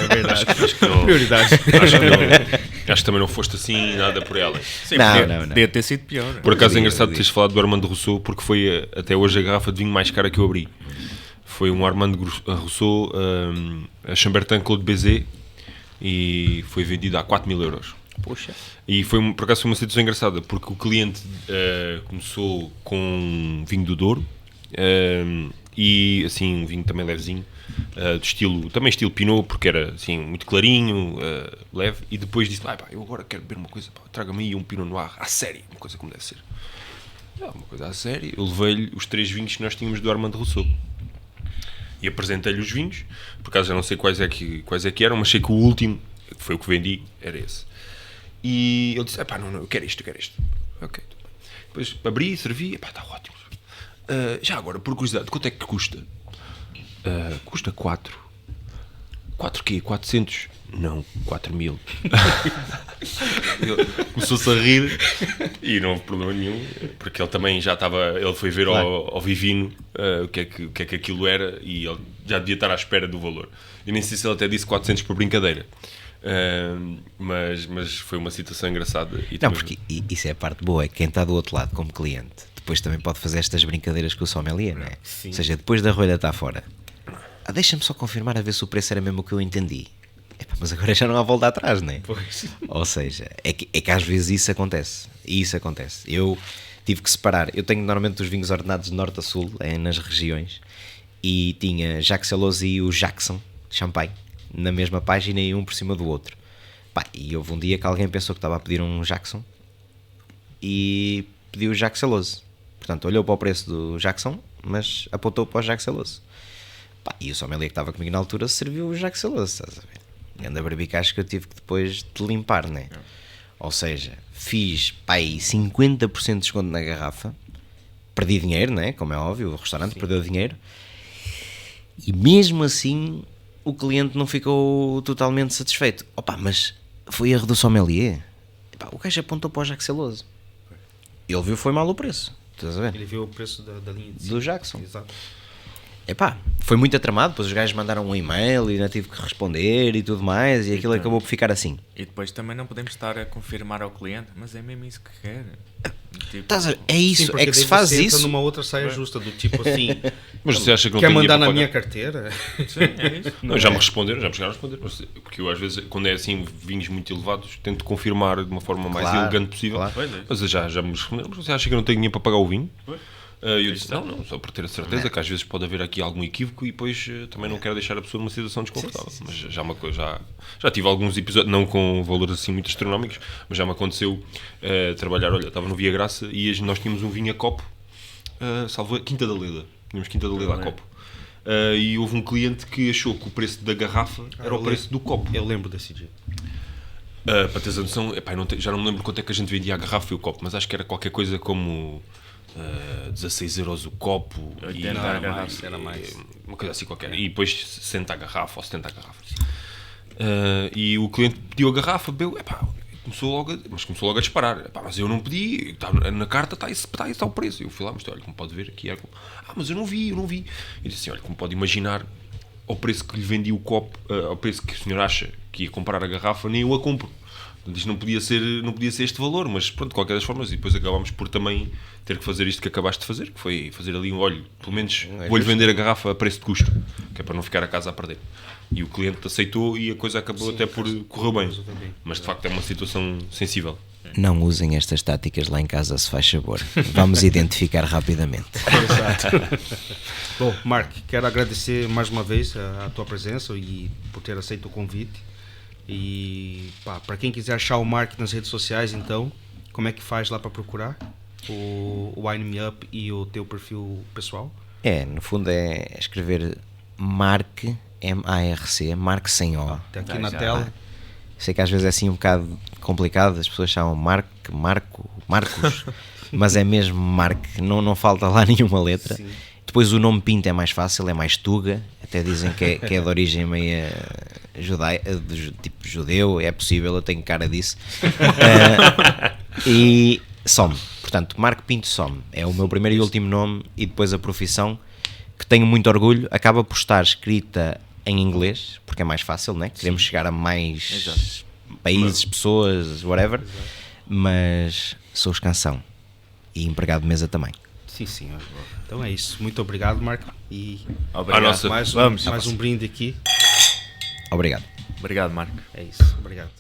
verdade. Acho que não. Prioridade. Acho que também não foste assim nada por ela. Sim, não. Podia ter sido pior. Por acaso é engraçado teres falado do Armand Rousseau, porque foi até hoje a garrafa de vinho mais cara que eu abri. Foi um Armand Rousseau, a Chambertin Claude Bézet, e foi vendido a 4.000 euros. Poxa. E por acaso foi uma situação engraçada, porque o cliente começou com um vinho do Douro, e assim, um vinho também levezinho, também estilo Pinot, porque era assim, muito clarinho, leve, e depois disse, eu agora quero beber uma coisa, traga-me aí um Pinot Noir, à série, uma coisa como deve ser. Uma coisa à série, eu levei-lhe os 3 vinhos que nós tínhamos do Armand Rousseau. E apresentei-lhe os vinhos, por acaso já não sei quais é que eram, mas sei que o último, que foi o que vendi, era esse. E ele disse, não, eu quero isto. Ok, tudo bem. Depois abri, servi, está ótimo. Já agora, por curiosidade, quanto é que custa? Custa 4. 4 quê? 400? Não, 4.000. Ele começou-se a rir e não houve problema nenhum, porque ele também já estava, ele foi ver ao Vivino o que é que aquilo era, e ele já devia estar à espera do valor. Eu nem sei se ele até disse 400 por brincadeira, mas foi uma situação engraçada. Não, porque isso é a parte boa, é que quem está do outro lado como cliente depois também pode fazer estas brincadeiras com o sommelier, não é? Sim. Ou seja, depois da rolha está fora, deixa-me só confirmar a ver se o preço era mesmo o que eu entendi. Mas agora já não há volta atrás, não é? Pois. Ou seja, é que às vezes isso acontece. Eu tive que separar. Eu tenho normalmente os vinhos ordenados de norte a sul, nas regiões, e tinha Jacques Celoz e o Jackson de Champagne na mesma página e um por cima do outro. E houve um dia que alguém pensou que estava a pedir um Jackson e pediu o Jacques Celoso. Portanto, olhou para o preço do Jackson, mas apontou para o Jacques Celoso. Pá, e o sommelier que estava comigo na altura serviu o Jacques Celoso, estás a ver? Anda barbicaz que eu tive que depois de limpar, né? Ou seja, fiz, pá, aí 50% de desconto na garrafa, perdi dinheiro, né? Como é óbvio, o restaurante perdeu dinheiro, e mesmo assim o cliente não ficou totalmente satisfeito. Opa, mas foi erro do sommelier. Epá, o gajo apontou para o Jacques Celoso. Ele viu foi mal o preço, estás a ver? Ele viu o preço da linha de Do Jackson. Exato. Epá, foi muito atramado, depois os gajos mandaram um e-mail e ainda tive que responder e tudo mais, e aquilo acabou por ficar assim. E depois também não podemos estar a confirmar ao cliente, mas é mesmo isso que quer. Tipo, Estás a ver? É isso, Sim, porque é que se daí faz você entra isso. numa outra saia justa, do tipo assim, Mas você acha que não quer tem mandar dinheiro na para minha pagar? carteira? sim, é isso. Não, já me responderam, já me chegaram a responder, porque eu às vezes, quando é assim, vinhos muito elevados, tento confirmar de uma forma mais Claro, elegante possível. claro. Pois é. Mas já me responderam, mas você acha que eu não tenho dinheiro para pagar o vinho? Pois. E eu disse, não, só para ter a certeza que às vezes pode haver aqui algum equívoco e depois também não quero deixar a pessoa numa situação desconfortável. Mas já uma coisa, já tive alguns episódios, não com valores assim muito astronómicos, mas já me aconteceu trabalhar, olha, estava no Via Graça e nós tínhamos um vinho a copo, salvo Quinta da Leda, tínhamos Quinta da Leda a copo. E houve um cliente que achou que o preço da garrafa era o preço do copo. Eu lembro desse dia. Para teres a noção, epá, já não me lembro quanto é que a gente vendia a garrafa e o copo, mas acho que era qualquer coisa como 16 euros o copo 80 e a garrafa, era mais. uma coisa assim qualquer, e depois 60 a garrafa ou 70 a garrafa. E o cliente pediu a garrafa, bebeu, epá, começou logo a disparar. Epá, mas eu não pedi, na carta está o preço. Eu fui lá, mas olha, como pode ver aqui, mas eu não vi. E disse assim, olha, como pode imaginar, ao preço que lhe vendi o copo, ao preço que o senhor acha que ia comprar a garrafa, nem eu a compro. Portanto, isto não podia ser este valor, mas pronto, de qualquer das formas, e depois acabámos por também ter que fazer isto que acabaste de fazer, que foi fazer ali olho, pelo menos vou-lhe vender a garrafa a preço de custo, que é para não ficar a casa a perder. E o cliente aceitou e a coisa acabou até por correr bem. Mas de facto é uma situação sensível. Não usem estas táticas lá em casa, se faz favor. Vamos identificar rapidamente. Bom, Mark, quero agradecer mais uma vez a tua presença e por ter aceito o convite. E para quem quiser achar o Mark nas redes sociais, então, como é que faz lá para procurar o Wine Me Up e o teu perfil pessoal? No fundo é escrever Mark, M-A-R-C, Mark sem O. Tem aqui na tela. Sei que às vezes é assim um bocado complicado, as pessoas chamam Marcos, mas é mesmo Mark, não falta lá nenhuma letra. Sim. Depois o nome Pinto é mais fácil, é mais Tuga, até dizem que é de origem meio tipo judeu, é possível, eu tenho cara disso. E Som, portanto, Marco Pinto Som, é o meu primeiro e último nome, e depois a profissão, que tenho muito orgulho, acaba por estar escrita em inglês, porque é mais fácil, né? Queremos chegar a mais países, pessoas, whatever, mas sou escansão e empregado de mesa também. Sim, senhor. Então é isso. Muito obrigado, Marco. E Obrigado. nossa. mais Vamos. um brinde aqui. Obrigado. Obrigado, Marco. É isso. Obrigado.